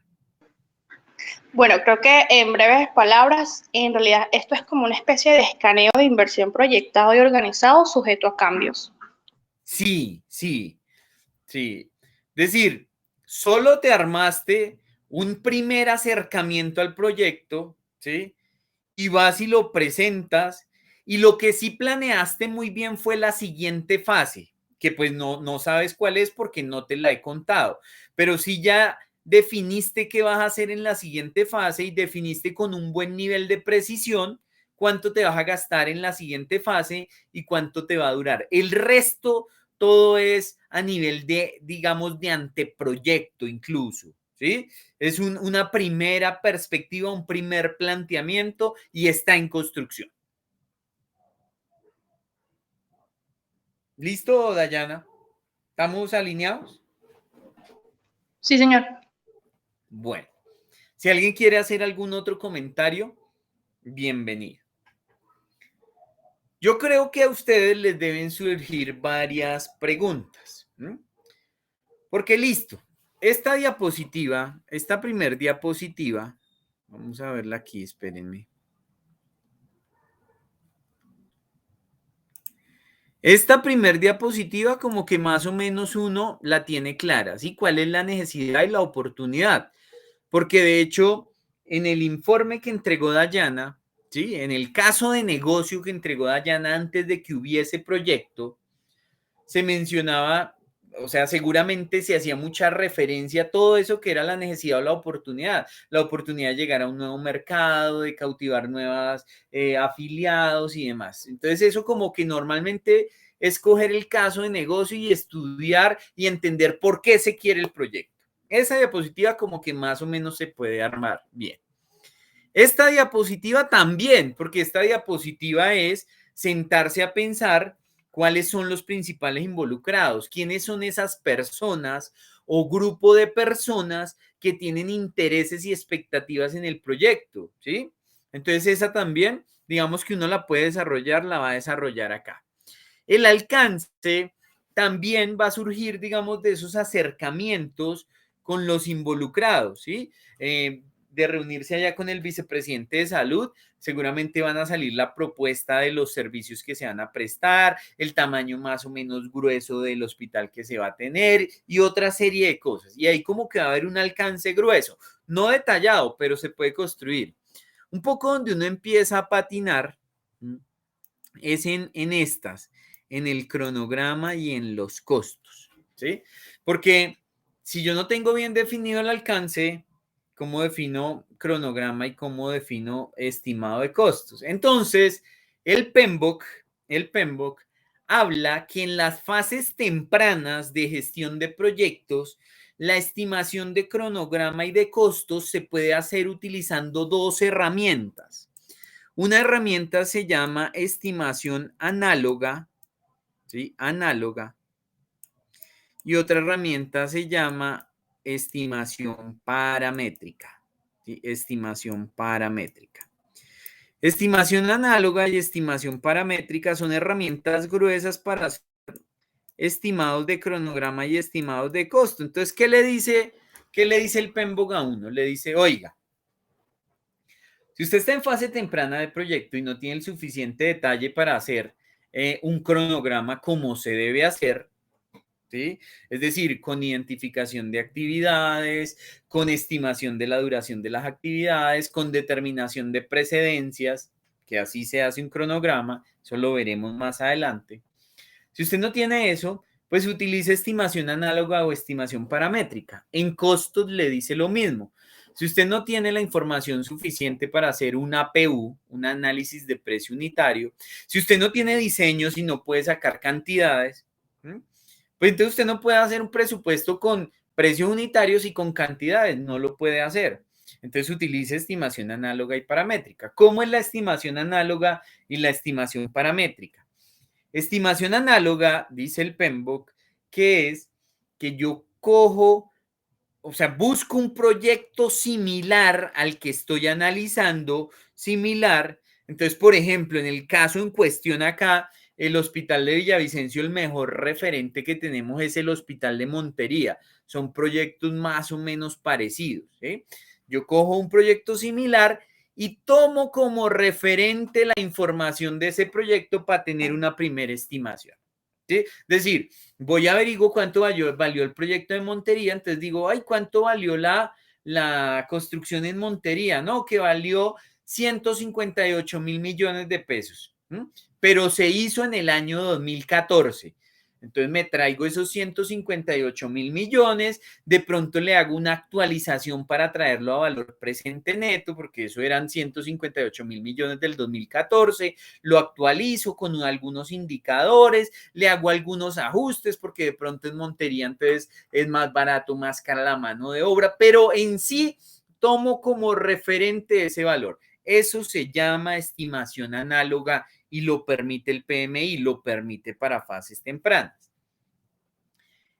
Bueno, creo que en breves palabras, en realidad esto es como una especie de escaneo de inversión proyectado y organizado sujeto a cambios. Sí. Es decir, solo te armaste un primer acercamiento al proyecto, ¿sí? Y vas y lo presentas, y lo que sí planeaste muy bien fue la siguiente fase, que pues no sabes cuál es porque no te la he contado, pero sí ya definiste qué vas a hacer en la siguiente fase y definiste con un buen nivel de precisión cuánto te vas a gastar en la siguiente fase y cuánto te va a durar. El resto, todo es a nivel de, digamos, de anteproyecto incluso, ¿sí? Es una primera perspectiva, un primer planteamiento y está en construcción. ¿Listo, Dayana? ¿Estamos alineados? Sí, señor. Bueno, si alguien quiere hacer algún otro comentario, bienvenido. Yo creo que a ustedes les deben surgir varias preguntas, ¿no? Porque listo, esta diapositiva, esta primer diapositiva, vamos a verla aquí, espérenme. Esta primer diapositiva como que más o menos uno la tiene clara, ¿sí? ¿Cuál es la necesidad y la oportunidad? Porque de hecho, en el informe que entregó Dayana, ¿sí? En el caso de negocio que entregó Dayana antes de que hubiese proyecto, se mencionaba, o sea, seguramente se hacía mucha referencia a todo eso que era la necesidad o la oportunidad de llegar a un nuevo mercado, de cautivar nuevos afiliados y demás. Entonces eso como que normalmente es coger el caso de negocio y estudiar y entender por qué se quiere el proyecto. Esa diapositiva como que más o menos se puede armar bien. Esta diapositiva también, porque esta diapositiva es sentarse a pensar cuáles son los principales involucrados, quiénes son esas personas o grupo de personas que tienen intereses y expectativas en el proyecto, ¿sí? Entonces esa también, digamos que uno la puede desarrollar, la va a desarrollar acá. El alcance también va a surgir, digamos, de esos acercamientos con los involucrados, ¿sí? De reunirse allá con el vicepresidente de salud, seguramente van a salir la propuesta de los servicios que se van a prestar, el tamaño más o menos grueso del hospital que se va a tener y otra serie de cosas. Y ahí como que va a haber un alcance grueso, no detallado, pero se puede construir. Un poco donde uno empieza a patinar es en estas, en el cronograma y en los costos, ¿sí? Porque si yo no tengo bien definido el alcance, ¿cómo defino cronograma y cómo defino estimado de costos? Entonces, el PMBOK habla que en las fases tempranas de gestión de proyectos, la estimación de cronograma y de costos se puede hacer utilizando dos herramientas. Una herramienta se llama estimación análoga, ¿sí? Análoga. Y otra herramienta se llama estimación paramétrica, ¿sí? Estimación paramétrica. Estimación análoga y estimación paramétrica son herramientas gruesas para hacer estimados de cronograma y estimados de costo. Entonces, ¿qué le dice el PMBOK a uno? Le dice, oiga, si usted está en fase temprana del proyecto y no tiene el suficiente detalle para hacer un cronograma como se debe hacer, ¿sí? Es decir, con identificación de actividades, con estimación de la duración de las actividades, con determinación de precedencias, que así se hace un cronograma, eso lo veremos más adelante. Si usted no tiene eso, pues utilice estimación análoga o estimación paramétrica. En costos le dice lo mismo. Si usted no tiene la información suficiente para hacer un APU, un análisis de precio unitario, si usted no tiene diseños y no puede sacar cantidades, pues entonces usted no puede hacer un presupuesto con precios unitarios y con cantidades, no lo puede hacer. Entonces utilice estimación análoga y paramétrica. ¿Cómo es la estimación análoga y la estimación paramétrica? Estimación análoga, dice el PMBOK, que es que yo cojo, o sea, busco un proyecto similar al que estoy analizando, similar. Entonces, por ejemplo, en el caso en cuestión acá, el Hospital de Villavicencio, el mejor referente que tenemos es el Hospital de Montería. Son proyectos más o menos parecidos, ¿sí? Yo cojo un proyecto similar y tomo como referente la información de ese proyecto para tener una primera estimación, ¿sí? Es decir, voy a averiguar cuánto valió el proyecto de Montería, entonces digo, ay, ¿cuánto valió la construcción en Montería? No, que valió 158 mil millones de pesos, pero se hizo en el año 2014. Entonces me traigo esos 158 mil millones, de pronto le hago una actualización para traerlo a valor presente neto, porque eso eran 158 mil millones del 2014, lo actualizo con algunos indicadores, le hago algunos ajustes, porque de pronto en Montería entonces es más barato, más cara la mano de obra, pero en sí tomo como referente ese valor. Eso se llama estimación análoga y lo permite el PMI, lo permite para fases tempranas.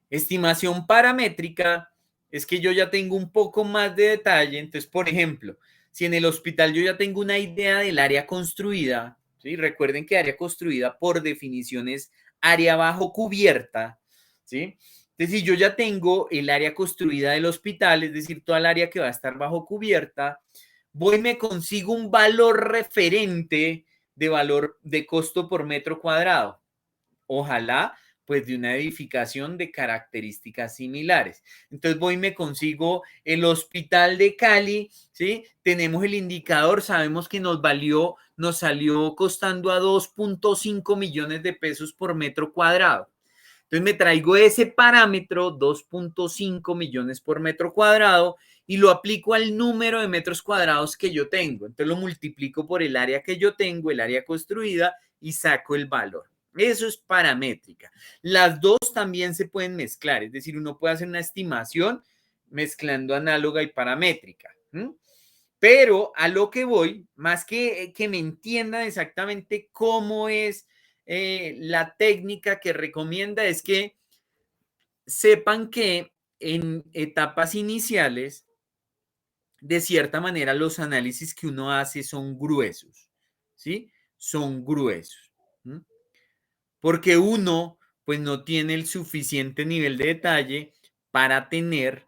Estimación paramétrica es que yo ya tengo un poco más de detalle. Entonces, por ejemplo, si en el hospital yo ya tengo una idea del área construida, ¿sí? Recuerden que área construida por definición es área bajo cubierta, ¿sí? Entonces, si yo ya tengo el área construida del hospital, es decir, toda el área que va a estar bajo cubierta, voy y me consigo un valor referente de valor de costo por metro cuadrado. Ojalá pues de una edificación de características similares. Entonces voy y me consigo el Hospital de Cali, ¿sí? Tenemos el indicador, sabemos que nos salió costando a 2.5 millones de pesos por metro cuadrado. Entonces me traigo ese parámetro, 2.5 millones por metro cuadrado, y lo aplico al número de metros cuadrados que yo tengo. Entonces lo multiplico por el área que yo tengo, el área construida, y saco el valor. Eso es paramétrica. Las dos también se pueden mezclar, es decir, uno puede hacer una estimación mezclando análoga y paramétrica. Pero a lo que voy, más que me entiendan exactamente cómo es la técnica que recomienda, es que sepan que en etapas iniciales, de cierta manera, los análisis que uno hace son gruesos, ¿sí? Son gruesos. Porque uno, pues, no tiene el suficiente nivel de detalle para tener,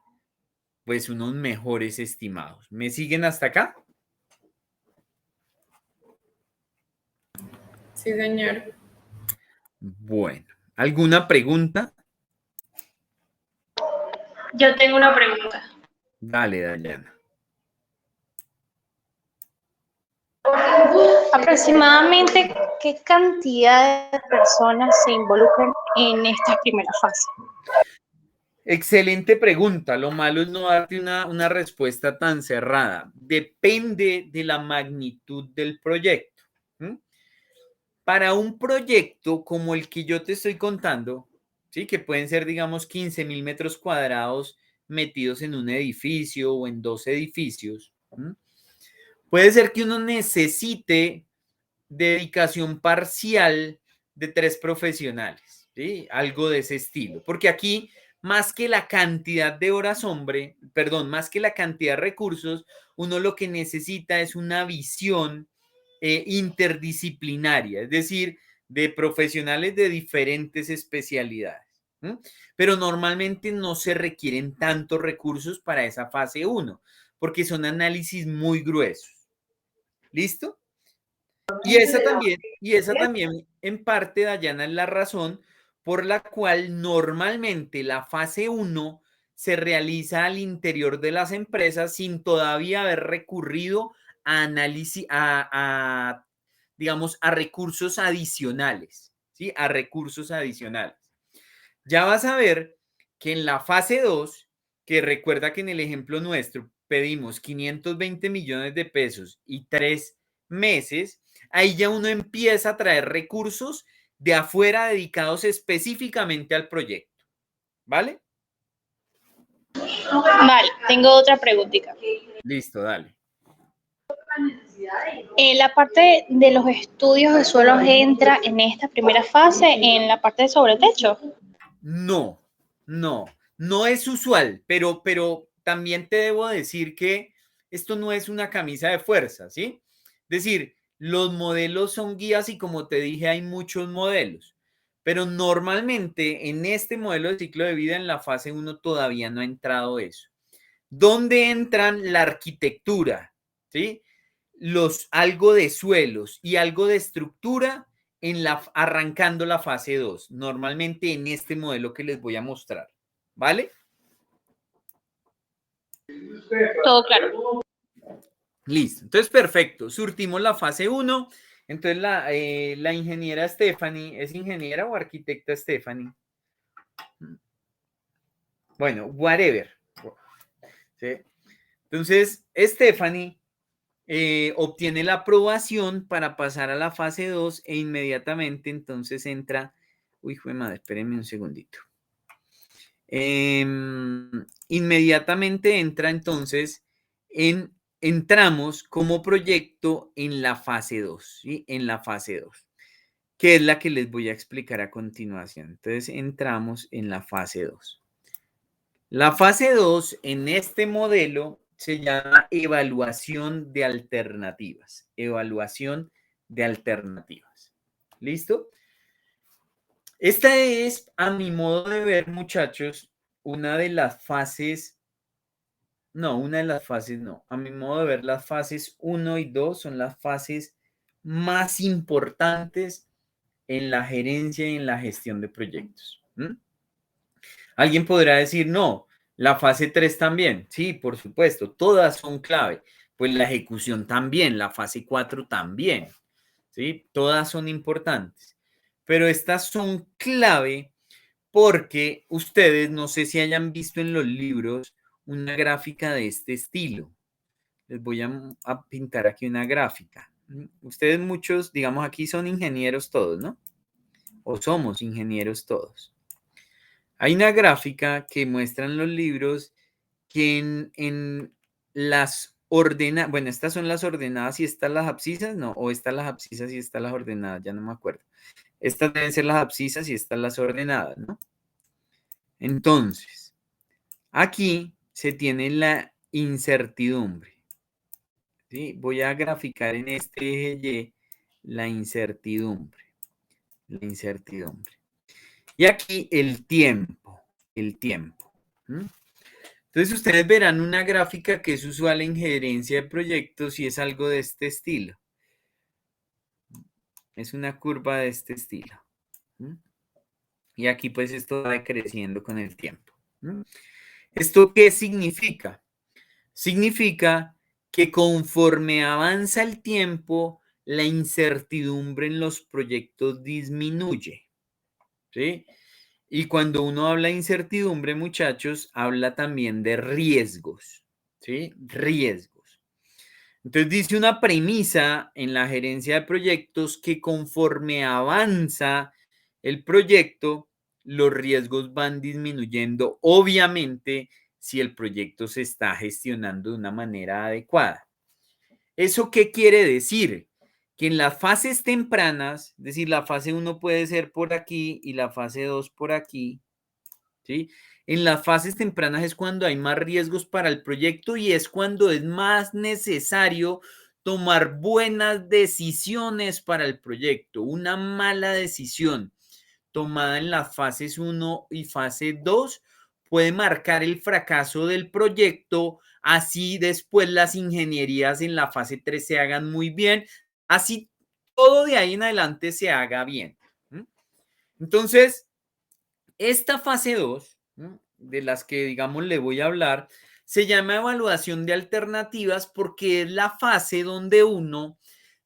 pues, unos mejores estimados. ¿Me siguen hasta acá? Sí, señor. Bueno, ¿alguna pregunta? Yo tengo una pregunta. Dale, Dayana. Aproximadamente, ¿qué cantidad de personas se involucran en esta primera fase? Excelente pregunta. Lo malo es no darte una respuesta tan cerrada. Depende de la magnitud del proyecto. ¿Mm? Para un proyecto como el que yo te estoy contando, ¿sí? Que pueden ser, digamos, 15.000 metros cuadrados metidos en un edificio o en dos edificios, ¿m? Puede ser que uno necesite dedicación parcial de 3 profesionales, ¿sí? Algo de ese estilo. Porque aquí, más que la cantidad de horas hombre, perdón, más que la cantidad de recursos, uno lo que necesita es una visión interdisciplinaria, es decir, de profesionales de diferentes especialidades. ¿Mm? Pero normalmente no se requieren tantos recursos para esa fase 1, porque son análisis muy gruesos. ¿Listo? Y esa también en parte, Dayana, es la razón por la cual normalmente la fase 1 se realiza al interior de las empresas sin todavía haber recurrido a análisis, digamos, a recursos adicionales, ¿sí? A recursos adicionales. Ya vas a ver que en la fase 2, que recuerda que en el ejemplo nuestro pedimos 520 millones de pesos y 3 meses, ahí ya uno empieza a traer recursos de afuera dedicados específicamente al proyecto. ¿Vale? Vale, tengo otra preguntita. Listo, dale. La parte de los estudios de suelos entra en esta primera fase, en la parte de sobretecho. No, no es usual, pero también te debo decir que esto no es una camisa de fuerza, ¿sí? Es decir, los modelos son guías y como te dije, hay muchos modelos, pero normalmente en este modelo de ciclo de vida en la fase 1 todavía no ha entrado eso. ¿Dónde entran la arquitectura? ¿Sí? Algo de suelos y algo de estructura arrancando la fase 2, normalmente en este modelo que les voy a mostrar. ¿Vale? Todo claro. Listo. Entonces, perfecto. Surtimos la fase 1. Entonces, la ingeniera Stephanie, ¿es ingeniera o arquitecta Stephanie? Bueno, whatever. ¿Sí? Entonces, Stephanie obtiene la aprobación para pasar a la fase 2 e inmediatamente entonces entra, uy, jue madre, espérenme un segundito. Inmediatamente entra entonces entramos como proyecto en la fase 2, ¿sí? En la fase 2, que es la que les voy a explicar a continuación. Entonces entramos en la fase 2. La fase 2 en este modelo se llama evaluación de alternativas. Evaluación de alternativas. ¿Listo? Esta es, a mi modo de ver, muchachos, una de las fases, no, una de las fases no. A mi modo de ver, las fases 1 y 2 son las fases más importantes en la gerencia y en la gestión de proyectos. ¿Mm? Alguien podrá decir, no, la fase 3 también. Sí, por supuesto, todas son clave. Pues la ejecución también, la fase 4 también. ¿Sí? Todas son importantes. Pero estas son clave porque ustedes, no sé si hayan visto en los libros una gráfica de este estilo. Les voy a pintar aquí una gráfica. Ustedes muchos, digamos, aquí son ingenieros todos, ¿no? O somos ingenieros todos. Hay una gráfica que muestran los libros que en las ordenadas, bueno, estas son las ordenadas y estas las abscisas, no, o estas las abscisas y estas las ordenadas, ya no me acuerdo. Estas deben ser las abscisas y estas las ordenadas, ¿no? Entonces, aquí se tiene la incertidumbre, ¿sí? Voy a graficar en este eje Y la incertidumbre, la incertidumbre. Y aquí el tiempo, el tiempo. Entonces ustedes verán una gráfica que es usual en gerencia de proyectos y es algo de este estilo. Es una curva de este estilo. Y aquí pues esto va creciendo con el tiempo. ¿Esto qué significa? Significa que conforme avanza el tiempo, la incertidumbre en los proyectos disminuye, ¿sí? Y cuando uno habla de incertidumbre, muchachos, habla también de riesgos, ¿sí? Riesgos. Entonces dice una premisa en la gerencia de proyectos que conforme avanza el proyecto, los riesgos van disminuyendo, obviamente, si el proyecto se está gestionando de una manera adecuada. ¿Eso qué quiere decir? Que en las fases tempranas, es decir, la fase 1 puede ser por aquí y la fase 2 por aquí, ¿sí? En las fases tempranas es cuando hay más riesgos para el proyecto y es cuando es más necesario tomar buenas decisiones para el proyecto. Una mala decisión tomada en las fases 1 y fase 2 puede marcar el fracaso del proyecto, así después las ingenierías en la fase 3 se hagan muy bien, así todo de ahí en adelante se haga bien. Entonces, esta fase 2, de las que, digamos, le voy a hablar, se llama evaluación de alternativas porque es la fase donde uno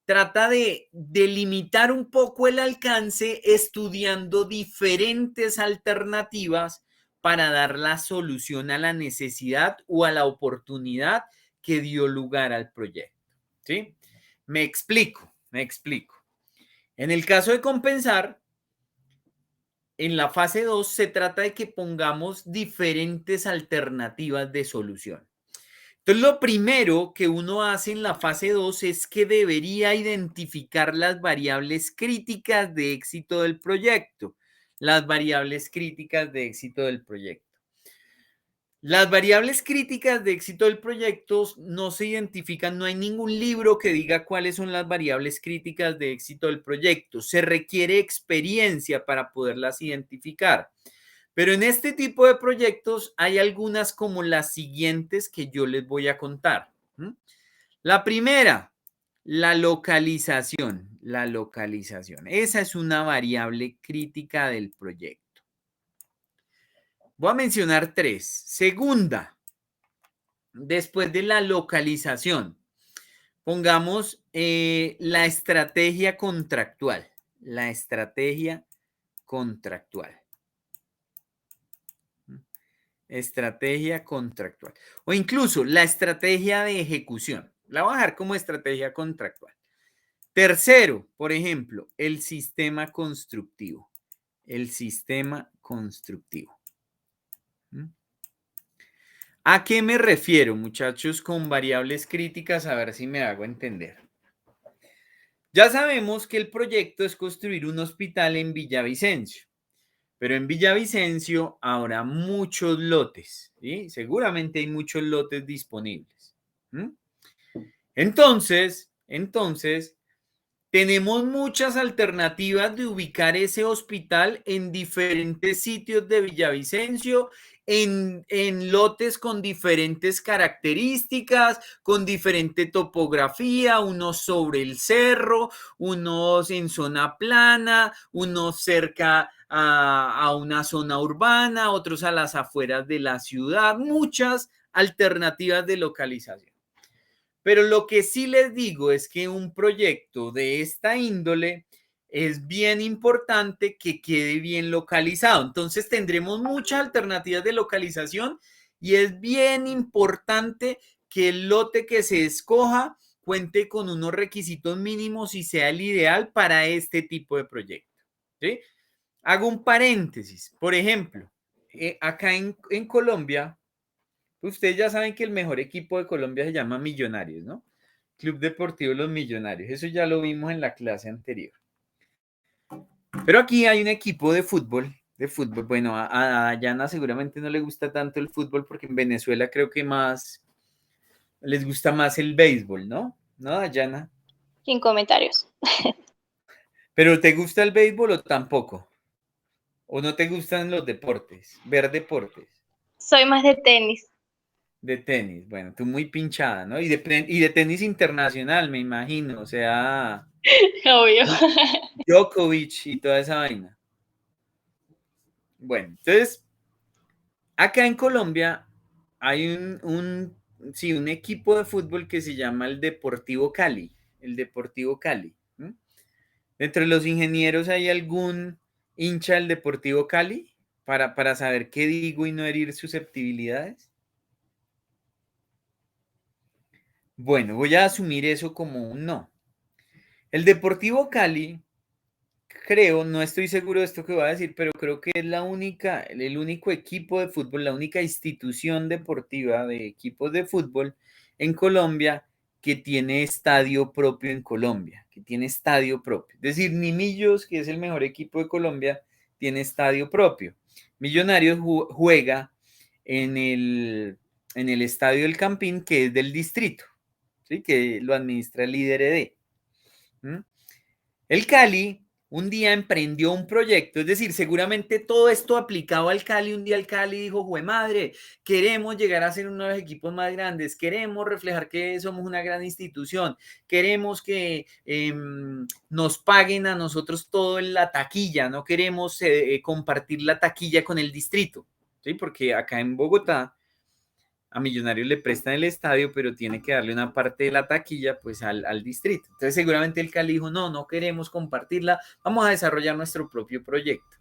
trata de delimitar un poco el alcance estudiando diferentes alternativas para dar la solución a la necesidad o a la oportunidad que dio lugar al proyecto. ¿Sí? Me explico. En el caso de compensar, en la fase 2 se trata de que pongamos diferentes alternativas de solución. Entonces, lo primero que uno hace en la fase 2 es que debería identificar las variables críticas de éxito del proyecto. Las variables críticas de éxito del proyecto. Las variables críticas de éxito del proyecto no se identifican, no hay ningún libro que diga cuáles son las variables críticas de éxito del proyecto. Se requiere experiencia para poderlas identificar. Pero en este tipo de proyectos hay algunas como las siguientes que yo les voy a contar. La primera, la localización. La localización. Esa es una variable crítica del proyecto. Voy a mencionar 3. Segunda, después de la localización, pongamos la estrategia contractual. La estrategia contractual. Estrategia contractual. O incluso la estrategia de ejecución. La voy a dejar como estrategia contractual. Tercero, por ejemplo, el sistema constructivo. El sistema constructivo. ¿A qué me refiero, muchachos, con variables críticas? A ver si me hago entender. Ya sabemos que el proyecto es construir un hospital en Villavicencio. Pero en Villavicencio habrá muchos lotes, ¿sí? Seguramente hay muchos lotes disponibles. Entonces, tenemos muchas alternativas de ubicar ese hospital en diferentes sitios de Villavicencio, en lotes con diferentes características, con diferente topografía, unos sobre el cerro, unos en zona plana, unos cerca a una zona urbana, otros a las afueras de la ciudad, muchas alternativas de localización. Pero lo que sí les digo es que un proyecto de esta índole es bien importante que quede bien localizado. Entonces tendremos muchas alternativas de localización y es bien importante que el lote que se escoja cuente con unos requisitos mínimos y sea el ideal para este tipo de proyecto. ¿Sí? Hago un paréntesis. Por ejemplo, acá en Colombia, ustedes ya saben que el mejor equipo de Colombia se llama Millonarios, ¿no? Club Deportivo Los Millonarios. Eso ya lo vimos en la clase anterior. Pero aquí hay un equipo de fútbol. Bueno, a Dayana seguramente no le gusta tanto el fútbol porque en Venezuela creo que más les gusta más el béisbol, ¿no? ¿No, Dayana? Sin comentarios. ¿Pero te gusta el béisbol o tampoco? ¿O no te gustan los deportes? Ver deportes. Soy más de tenis. De tenis, bueno, tú muy pinchada, ¿no? Y de tenis internacional, me imagino, o sea, Obvio. Djokovic y toda esa vaina. Bueno, entonces, acá en Colombia hay sí, un equipo de fútbol que se llama el Deportivo Cali. El Deportivo Cali. ¿Entre los ingenieros hay algún hincha del Deportivo Cali para saber qué digo y no herir susceptibilidades? Bueno, voy a asumir eso como un no. El Deportivo Cali, creo, no estoy seguro de esto que voy a decir, pero creo que es el único equipo de fútbol, la única institución deportiva de equipos de fútbol en Colombia que tiene estadio propio en Colombia, que tiene estadio propio. Es decir, ni Millos, que es el mejor equipo de Colombia, tiene estadio propio. Millonarios juega en el estadio del Campín, que es del distrito, ¿sí? Que lo administra el IDRD. El Cali un día emprendió un proyecto, es decir, seguramente todo esto aplicado al Cali. Un día el Cali dijo: ¡jue madre! Queremos llegar a ser uno de los equipos más grandes, queremos reflejar que somos una gran institución, queremos que nos paguen a nosotros todo en la taquilla, no queremos compartir la taquilla con el distrito, ¿sí? Porque acá en Bogotá a Millonarios le prestan el estadio, pero tiene que darle una parte de la taquilla pues al distrito. Entonces seguramente el Cali dijo: no queremos compartirla, vamos a desarrollar nuestro propio proyecto.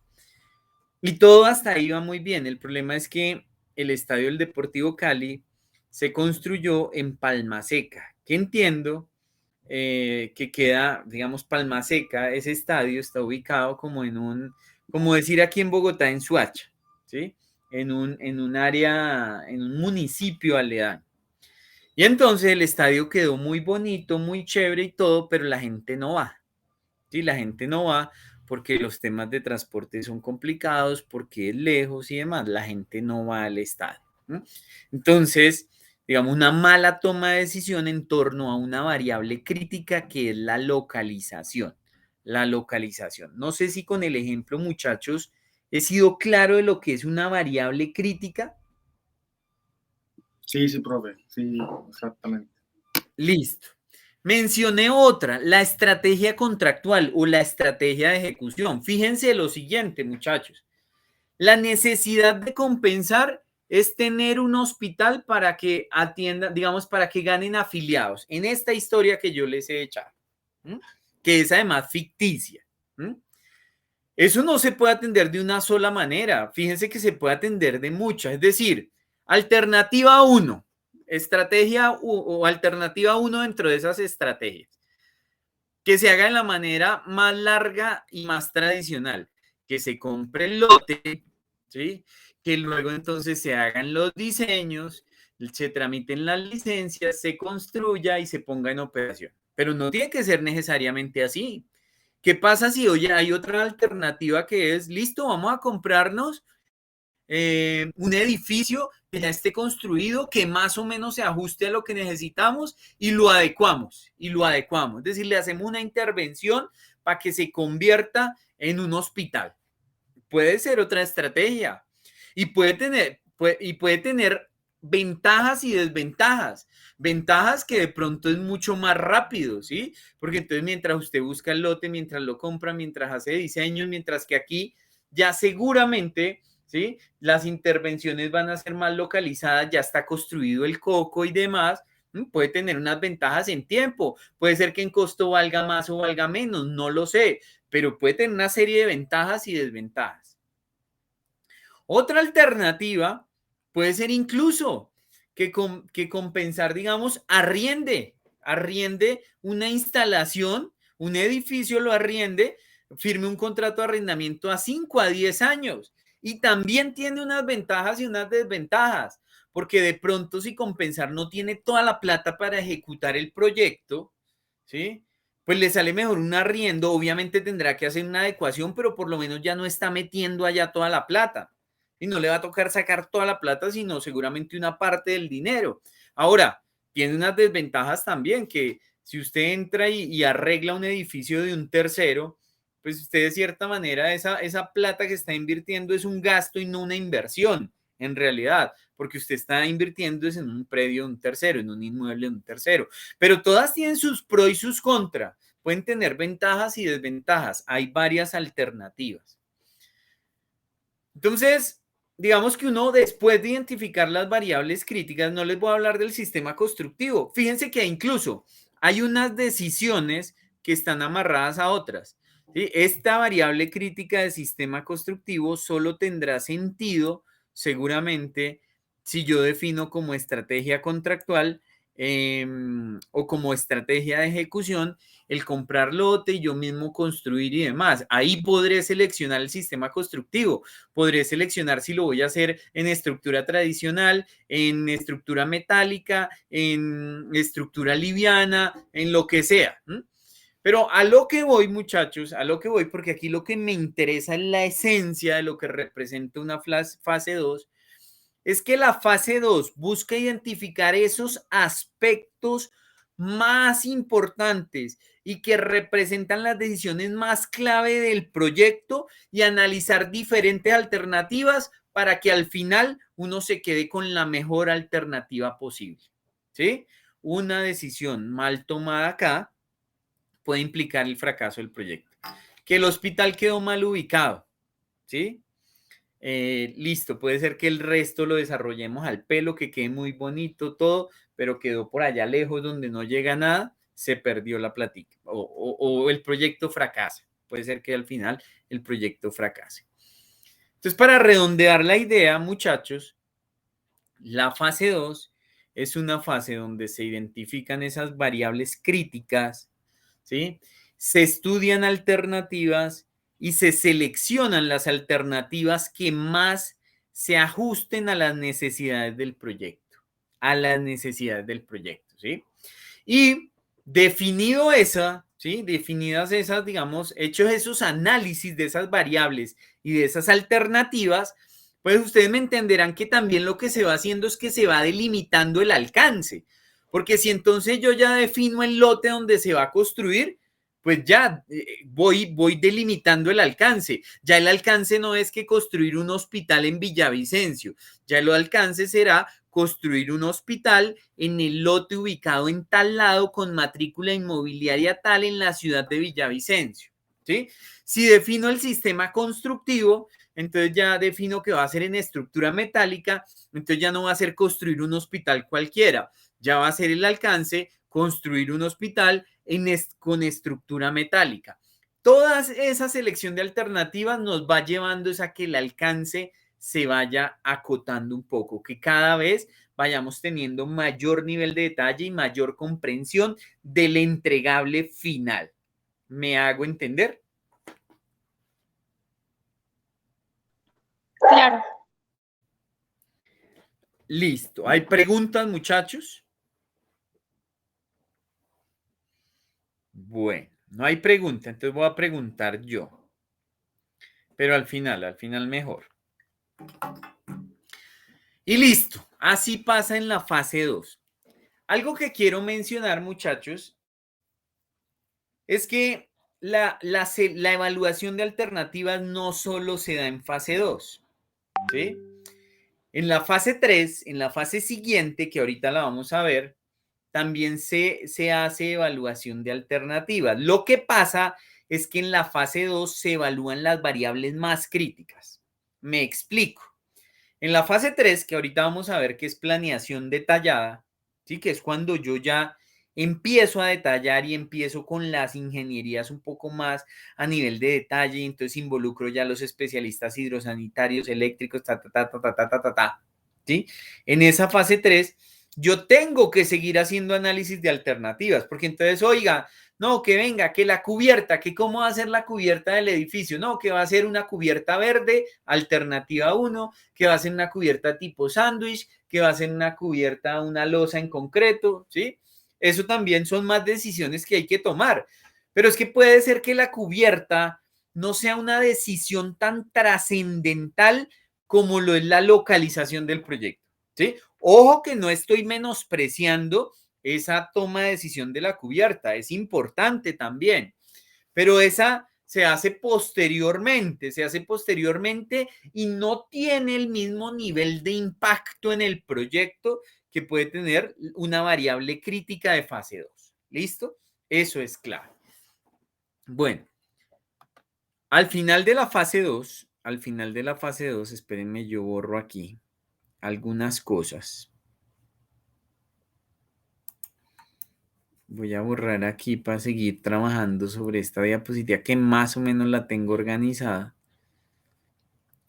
Y todo hasta ahí va muy bien. El problema es que el estadio del Deportivo Cali se construyó en Palma Seca, que entiendo que queda, digamos, Palma Seca, ese estadio está ubicado como como decir aquí en Bogotá, en Suacha, ¿sí? En un área, en un municipio aledaño. Y entonces el estadio quedó muy bonito, muy chévere y todo, pero la gente no va, ¿sí? La gente no va porque los temas de transporte son complicados, porque es lejos y demás. La gente no va al estadio, ¿no? Entonces, digamos, una mala toma de decisión en torno a una variable crítica que es la localización. La localización. No sé si con el ejemplo, muchachos, he sido claro de lo que es una variable crítica. Sí, sí, profe. Sí, exactamente. Listo. Mencioné otra, la estrategia contractual o la estrategia de ejecución. Fíjense lo siguiente, muchachos. La necesidad de compensar es tener un hospital para que atiendan, digamos, para que ganen afiliados en esta historia que yo les he echado, que es además ficticia. Eso no se puede atender de una sola manera. Fíjense que se puede atender de muchas. Es decir, alternativa 1, estrategia o alternativa 1 dentro de esas estrategias, que se haga de la manera más larga y más tradicional, que se compre el lote, ¿sí? Que luego entonces se hagan los diseños, se tramiten las licencias, se construya y se ponga en operación. Pero no tiene que ser necesariamente así. ¿Qué pasa si hoy hay otra alternativa que es: listo, vamos a comprarnos un edificio que ya esté construido, que más o menos se ajuste a lo que necesitamos y lo adecuamos, Es decir, le hacemos una intervención para que se convierta en un hospital. Puede ser otra estrategia y puede tener ventajas y desventajas. Ventajas que de pronto es mucho más rápido, ¿sí? Porque entonces mientras usted busca el lote, mientras lo compra, mientras hace diseños, mientras que aquí ya seguramente, ¿sí? Las intervenciones van a ser más localizadas, ya está construido el coco y demás. Puede tener unas ventajas en tiempo, puede ser que en costo valga más o valga menos, no lo sé, pero puede tener una serie de ventajas y desventajas. Otra alternativa puede ser incluso que compensar, digamos, arriende una instalación, un edificio lo arriende, firme un contrato de arrendamiento a 5 a 10 años y también tiene unas ventajas y unas desventajas, porque de pronto si compensar no tiene toda la plata para ejecutar el proyecto, ¿sí? Pues le sale mejor un arriendo. Obviamente tendrá que hacer una adecuación, pero por lo menos ya no está metiendo allá toda la plata y no le va a tocar sacar toda la plata, sino seguramente una parte del dinero. Ahora, tiene unas desventajas también, que si usted entra y arregla un edificio de un tercero, pues usted de cierta manera esa plata que está invirtiendo es un gasto y no una inversión en realidad, porque usted está invirtiendo en un predio de un tercero, en un inmueble de un tercero. Pero todas tienen sus pros y sus contras, pueden tener ventajas y desventajas, hay varias alternativas. Entonces, digamos que uno después de identificar las variables críticas, no les voy a hablar del sistema constructivo. Fíjense que incluso hay unas decisiones que están amarradas a otras. ¿Sí? Esta variable crítica de sistema constructivo solo tendrá sentido seguramente si yo defino como estrategia contractual o como estrategia de ejecución el comprar lote y yo mismo construir y demás. Ahí podré seleccionar el sistema constructivo. Podré seleccionar si lo voy a hacer en estructura tradicional, en estructura metálica, en estructura liviana, en lo que sea. Pero a lo que voy, muchachos, a lo que voy, porque aquí lo que me interesa es la esencia de lo que representa una fase 2, es que la fase 2 busca identificar esos aspectos más importantes y que representan las decisiones más clave del proyecto y analizar diferentes alternativas para que al final uno se quede con la mejor alternativa posible. ¿Sí? Una decisión mal tomada acá puede implicar el fracaso del proyecto. Que el hospital quedó mal ubicado. ¿Sí? Listo, puede ser que el resto lo desarrollemos al pelo, que quede muy bonito todo, pero quedó por allá lejos donde no llega nada, se perdió la plática o el proyecto fracasa. Puede ser que al final el proyecto fracase. Entonces, para redondear la idea, muchachos, la fase 2 es una fase donde se identifican esas variables críticas, ¿sí? Se estudian alternativas y se seleccionan las alternativas que más se ajusten a las necesidades del proyecto, ¿sí? Y definido esa, ¿sí? Definidas esas, digamos, hechos esos análisis de esas variables y de esas alternativas, pues ustedes me entenderán que también lo que se va haciendo es que se va delimitando el alcance, porque si entonces yo ya defino el lote donde se va a construir, pues ya voy delimitando el alcance. Ya el alcance no es que construir un hospital en Villavicencio, ya el alcance será construir un hospital en el lote ubicado en tal lado con matrícula inmobiliaria tal en la ciudad de Villavicencio. ¿Sí? Si defino el sistema constructivo, entonces ya defino que va a ser en estructura metálica, entonces ya no va a ser construir un hospital cualquiera, ya va a ser el alcance construir un hospital con estructura metálica. Toda esa selección de alternativas nos va llevando a que el alcance se vaya acotando un poco, que cada vez vayamos teniendo mayor nivel de detalle y mayor comprensión del entregable final. ¿Me hago entender? Claro. Listo. ¿Hay preguntas, muchachos? Bueno, no hay pregunta, entonces voy a preguntar yo. Pero al final mejor. Y listo. Así pasa en la fase 2. Algo que quiero mencionar, muchachos, es que la evaluación de alternativas no solo se da en fase 2, ¿sí? En la fase 3, en la fase siguiente, que ahorita la vamos a ver, también se hace evaluación de alternativas. Lo que pasa es que en la fase 2 se evalúan las variables más críticas. Me explico. En la fase 3, que ahorita vamos a ver que es planeación detallada, ¿sí? Que es cuando yo ya empiezo a detallar y empiezo con las ingenierías un poco más a nivel de detalle, entonces involucro ya a los especialistas hidrosanitarios, eléctricos, ¿sí? En esa fase 3, yo tengo que seguir haciendo análisis de alternativas, porque entonces, oiga, no, que venga, que la cubierta, que cómo va a ser la cubierta del edificio, no, que va a ser una cubierta verde, alternativa 1, que va a ser una cubierta tipo sándwich, que va a ser una cubierta, una losa en concreto, ¿sí? Eso también son más decisiones que hay que tomar. Pero es que puede ser que la cubierta no sea una decisión tan trascendental como lo es la localización del proyecto, ¿sí? Ojo que no estoy menospreciando esa toma de decisión de la cubierta, es importante también, pero esa se hace posteriormente y no tiene el mismo nivel de impacto en el proyecto que puede tener una variable crítica de fase 2. ¿Listo? Eso es claro. Bueno, al final de la fase 2, al final de la fase 2, espérenme, yo borro aquí algunas cosas. Voy a borrar aquí para seguir trabajando sobre esta diapositiva que más o menos la tengo organizada.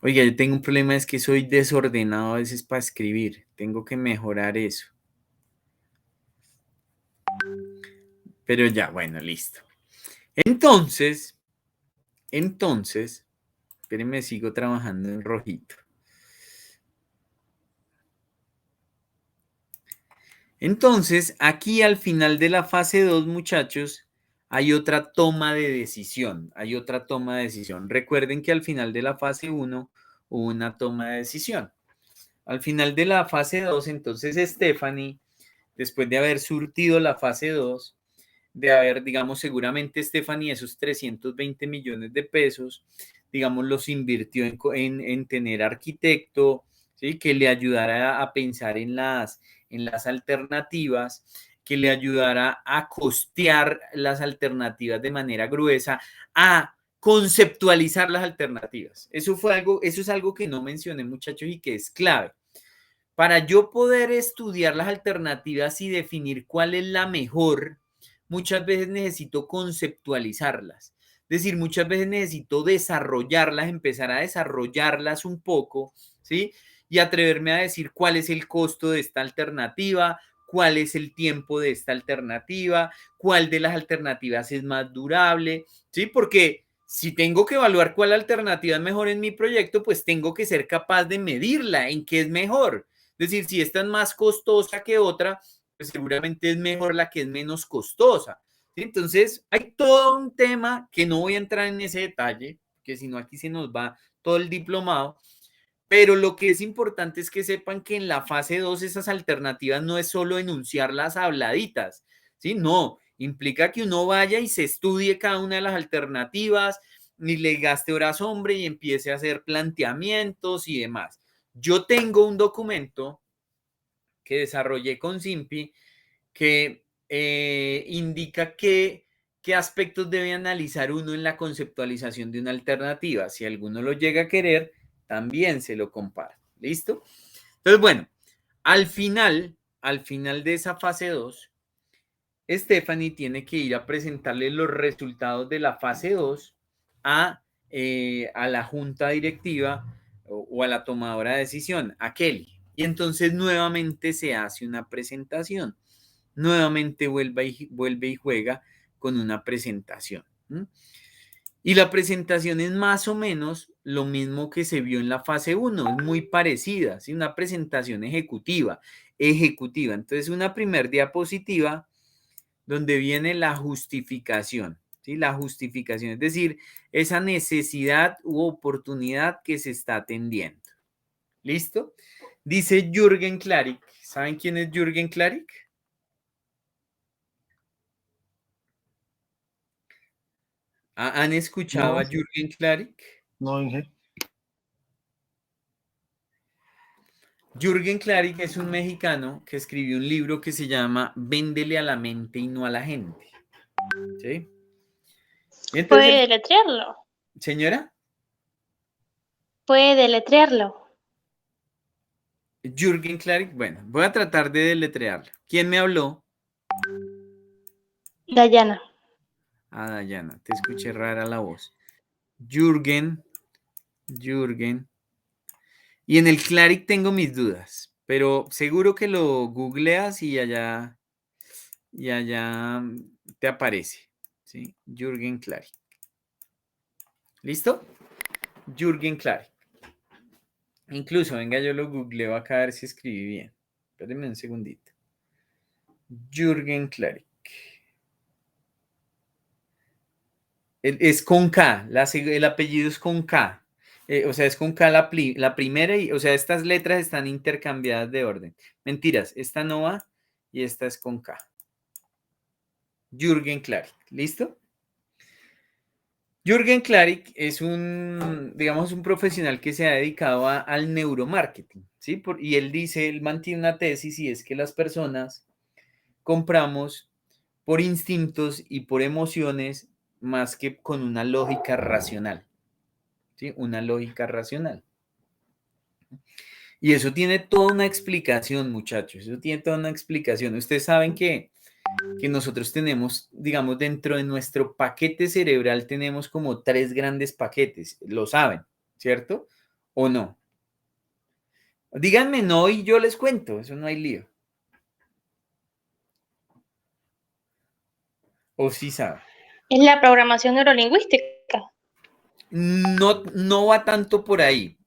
Oiga, yo tengo un problema, es que soy desordenado a veces para escribir. Tengo que mejorar eso. Pero ya, bueno, listo. Entonces, espérenme, sigo trabajando en rojito. Entonces, aquí al final de la fase 2, muchachos, hay otra toma de decisión. Recuerden que al final de la fase 1 hubo una toma de decisión. Al final de la fase 2, entonces Stephanie, después de haber surtido la fase 2, de haber, digamos, seguramente Stephanie esos 320 millones de pesos, digamos, los invirtió en tener arquitecto, ¿sí? Que le ayudara a pensar en las alternativas, que le ayudara a costear las alternativas de manera gruesa, a conceptualizar las alternativas. Eso es algo que no mencioné, muchachos, y que es clave. Para yo poder estudiar las alternativas y definir cuál es la mejor, muchas veces necesito conceptualizarlas. Es decir, muchas veces necesito desarrollarlas, empezar a desarrollarlas un poco, ¿sí? Y atreverme a decir cuál es el costo de esta alternativa, cuál es el tiempo de esta alternativa, cuál de las alternativas es más durable, ¿sí? Porque si tengo que evaluar cuál alternativa es mejor en mi proyecto, pues tengo que ser capaz de medirla, en qué es mejor. Es decir, si esta es más costosa que otra, pues seguramente es mejor la que es menos costosa. ¿Sí? Entonces, hay todo un tema que no voy a entrar en ese detalle, que si no aquí se nos va todo el diplomado, pero lo que es importante es que sepan que en la fase 2 esas alternativas no es solo enunciarlas habladitas, ¿sí? No, implica que uno vaya y se estudie cada una de las alternativas, ni le gaste horas hombre y empiece a hacer planteamientos y demás. Yo tengo un documento que desarrollé con Simpi que indica qué aspectos debe analizar uno en la conceptualización de una alternativa. Si alguno lo llega a querer, también se lo comparto. ¿Listo? Entonces, bueno, al final de esa fase 2, Stephanie tiene que ir a presentarle los resultados de la fase 2 a la junta directiva o a la tomadora de decisión, a Kelly. Y entonces nuevamente se hace una presentación. Nuevamente vuelve y juega con una presentación. Y la presentación es más o menos lo mismo que se vio en la fase 1, es muy parecida, ¿sí? Una presentación ejecutiva. Entonces, una primer diapositiva donde viene la justificación, ¿sí? La justificación, es decir, esa necesidad u oportunidad que se está atendiendo. ¿Listo? Dice Jürgen Klarik. ¿Saben quién es Jürgen Klarik? ¿Han escuchado a Jürgen Klarik? No, Inge. Jürgen Klarik es un mexicano que escribió un libro que se llama Véndele a la mente y no a la gente. ¿Sí? Entonces, ¿Puede deletrearlo? ¿Señora? ¿Puede deletrearlo? Jürgen Klarik, bueno, voy a tratar de deletrearlo. ¿Quién me habló? Dayana. Ah, Dayana, te escuché rara la voz. Jürgen. Y en el Klarik tengo mis dudas, pero seguro que lo googleas y allá te aparece. ¿Sí? Jürgen Klarik. ¿Listo? Jürgen Klarik. Incluso, venga, yo lo googleo acá a ver si escribí bien. Espérenme un segundito. Jürgen Klarik. Es con K, el apellido es con K. O sea, es con K la primera, o sea, estas letras están intercambiadas de orden. Mentiras, esta no va y esta es con K. Jürgen Klarik, ¿listo? Jürgen Klarik es digamos, un profesional que se ha dedicado al neuromarketing, ¿sí? Y él mantiene una tesis y es que las personas compramos por instintos y por emociones más que con una lógica racional, ¿sí? Una lógica racional. Y eso tiene toda una explicación, muchachos, eso tiene toda una explicación. Ustedes saben que nosotros tenemos, digamos, dentro de nuestro paquete cerebral tenemos como 3 grandes paquetes, lo saben, ¿cierto? ¿O no? Díganme no y yo les cuento, eso no hay lío. ¿O sí saben? En la programación neurolingüística. No va tanto por ahí.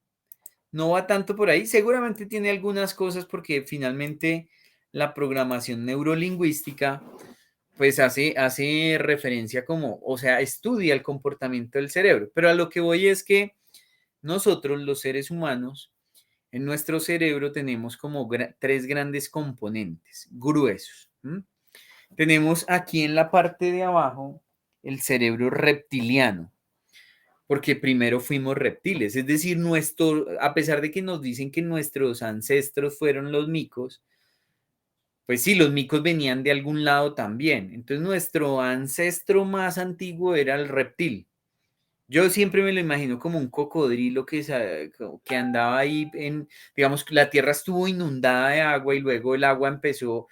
No va tanto por ahí. Seguramente tiene algunas cosas porque finalmente la programación neurolingüística pues hace referencia como, o sea, estudia el comportamiento del cerebro. Pero a lo que voy es que nosotros, los seres humanos, en nuestro cerebro tenemos como 3 grandes componentes gruesos. Tenemos aquí en la parte de abajo el cerebro reptiliano, porque primero fuimos reptiles, es decir, a pesar de que nos dicen que nuestros ancestros fueron los micos, pues sí, los micos venían de algún lado también. Entonces nuestro ancestro más antiguo era el reptil. Yo siempre me lo imagino como un cocodrilo que andaba ahí digamos, que la tierra estuvo inundada de agua y luego el agua empezó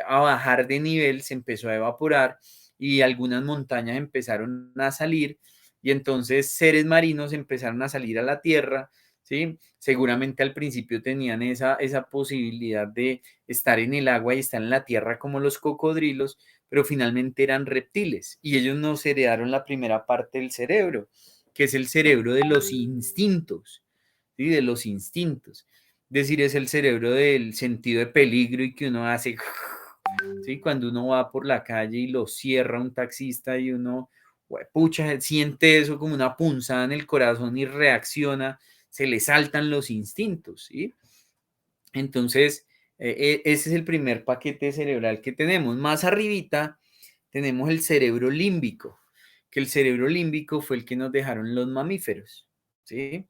a bajar de nivel, se empezó a evaporar y algunas montañas empezaron a salir y entonces seres marinos empezaron a salir a la tierra, ¿sí? Seguramente al principio tenían esa posibilidad de estar en el agua y estar en la tierra como los cocodrilos, pero finalmente eran reptiles y ellos nos heredaron la primera parte del cerebro, que es el cerebro de los instintos, ¿sí? De los instintos. Es decir, es el cerebro del sentido de peligro y que uno hace, ¿sí? Cuando uno va por la calle y lo cierra un taxista y uno, pucha, siente eso como una punzada en el corazón y reacciona, se le saltan los instintos, ¿sí? Entonces, ese es el primer paquete cerebral que tenemos. Más arribita tenemos el cerebro límbico, que el cerebro límbico fue el que nos dejaron los mamíferos, ¿sí?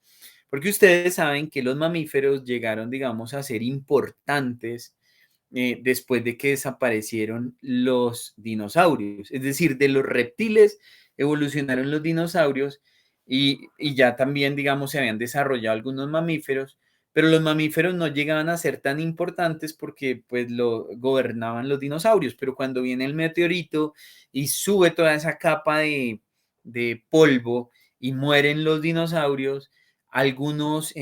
Porque ustedes saben que los mamíferos llegaron, digamos, a ser importantes después de que desaparecieron los dinosaurios. Es decir, de los reptiles evolucionaron los dinosaurios y ya también, digamos, se habían desarrollado algunos mamíferos, pero los mamíferos no llegaban a ser tan importantes porque pues lo gobernaban los dinosaurios, pero cuando viene el meteorito y sube toda esa capa de polvo y mueren los dinosaurios, algunos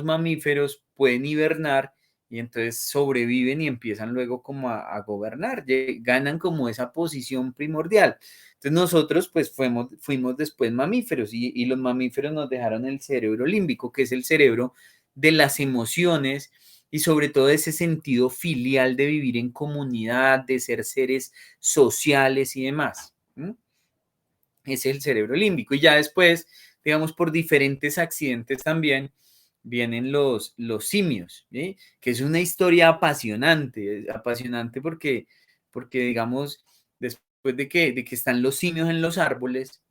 mamíferos pueden hibernar y entonces sobreviven y empiezan luego como a gobernar, ganan como esa posición primordial. Entonces nosotros pues fuimos después mamíferos y los mamíferos nos dejaron el cerebro límbico, que es el cerebro de las emociones y sobre todo ese sentido filial de vivir en comunidad, de ser seres sociales y demás. Es el cerebro límbico. Y ya después, digamos, por diferentes accidentes también, vienen los simios, ¿sí? Que es una historia apasionante porque digamos, después de que están los simios en los árboles,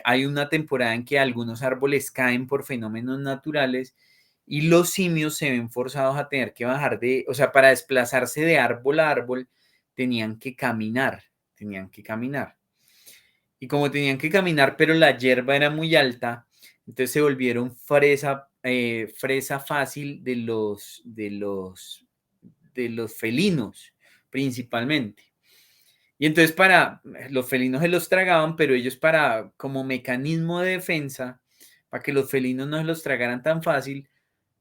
hay una temporada en que algunos árboles caen por fenómenos naturales y los simios se ven forzados a tener que bajar o sea, para desplazarse de árbol a árbol, tenían que caminar. Y como tenían que caminar, pero la hierba era muy alta, entonces se volvieron fresa fácil de los felinos, principalmente. Y entonces los felinos se los tragaban, pero ellos como mecanismo de defensa, para que los felinos no se los tragaran tan fácil,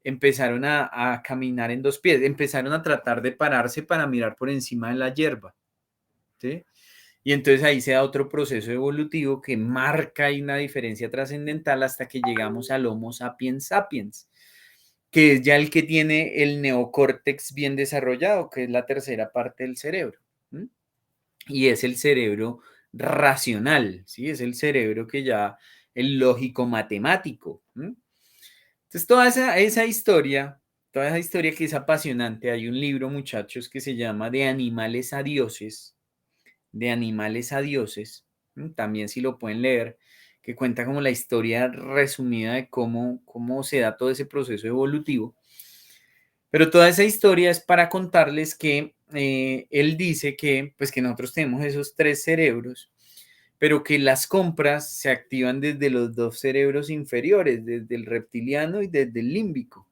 empezaron a caminar en 2 pies, empezaron a tratar de pararse para mirar por encima de la hierba, ¿sí? Y entonces ahí se da otro proceso evolutivo que marca ahí una diferencia trascendental hasta que llegamos al Homo sapiens sapiens, que es ya el que tiene el neocórtex bien desarrollado, que es la tercera parte del cerebro. Y es el cerebro racional, ¿sí? Es el cerebro el lógico matemático. Entonces toda esa historia que es apasionante, hay un libro, muchachos, que se llama De animales a dioses, también si lo pueden leer, que cuenta como la historia resumida de cómo se da todo ese proceso evolutivo. Pero toda esa historia es para contarles que él dice que, pues, que nosotros tenemos esos 3 cerebros, pero que las compras se activan desde los dos cerebros inferiores, desde el reptiliano y desde el límbico.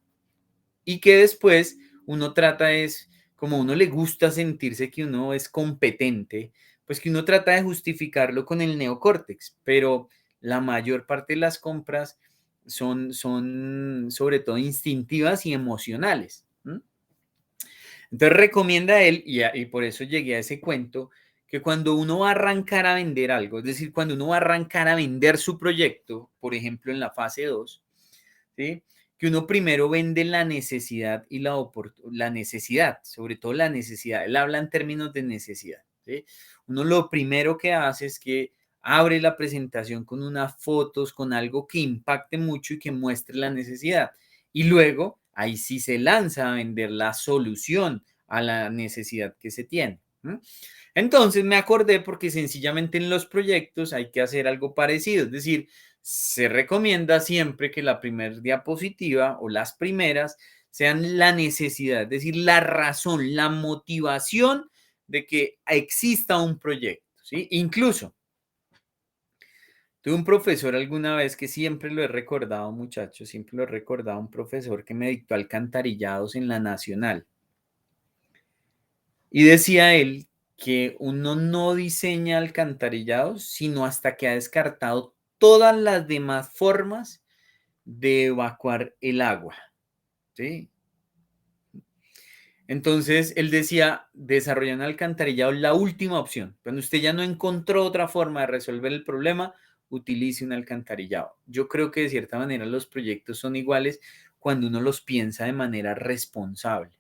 Y que después uno trata es, como a uno le gusta sentirse que uno es competente, pues que uno trata de justificarlo con el neocórtex, pero la mayor parte de las compras son sobre todo instintivas y emocionales. Entonces recomienda él, y por eso llegué a ese cuento, que cuando uno va a arrancar a vender algo, es decir, cuando uno va a arrancar a vender su proyecto, por ejemplo, en la fase 2, ¿sí? Que uno primero vende la necesidad y la necesidad, sobre todo la necesidad. Él habla en términos de necesidad, ¿sí? Uno lo primero que hace es que abre la presentación con unas fotos, con algo que impacte mucho y que muestre la necesidad. Y luego, ahí sí se lanza a vender la solución a la necesidad que se tiene. Entonces me acordé porque sencillamente en los proyectos hay que hacer algo parecido, es decir, se recomienda siempre que la primera diapositiva o las primeras sean la necesidad, es decir, la razón, la motivación de que exista un proyecto, ¿sí? Incluso, tuve un profesor alguna vez que siempre lo he recordado, muchachos, siempre lo he recordado, un profesor que me dictó alcantarillados en la Nacional. Y decía él que uno no diseña alcantarillados sino hasta que ha descartado todas las demás formas de evacuar el agua, ¿sí? Entonces, él decía, desarrollar un alcantarillado es la última opción. Cuando usted ya no encontró otra forma de resolver el problema, utilice un alcantarillado. Yo creo que de cierta manera los proyectos son iguales cuando uno los piensa de manera responsable,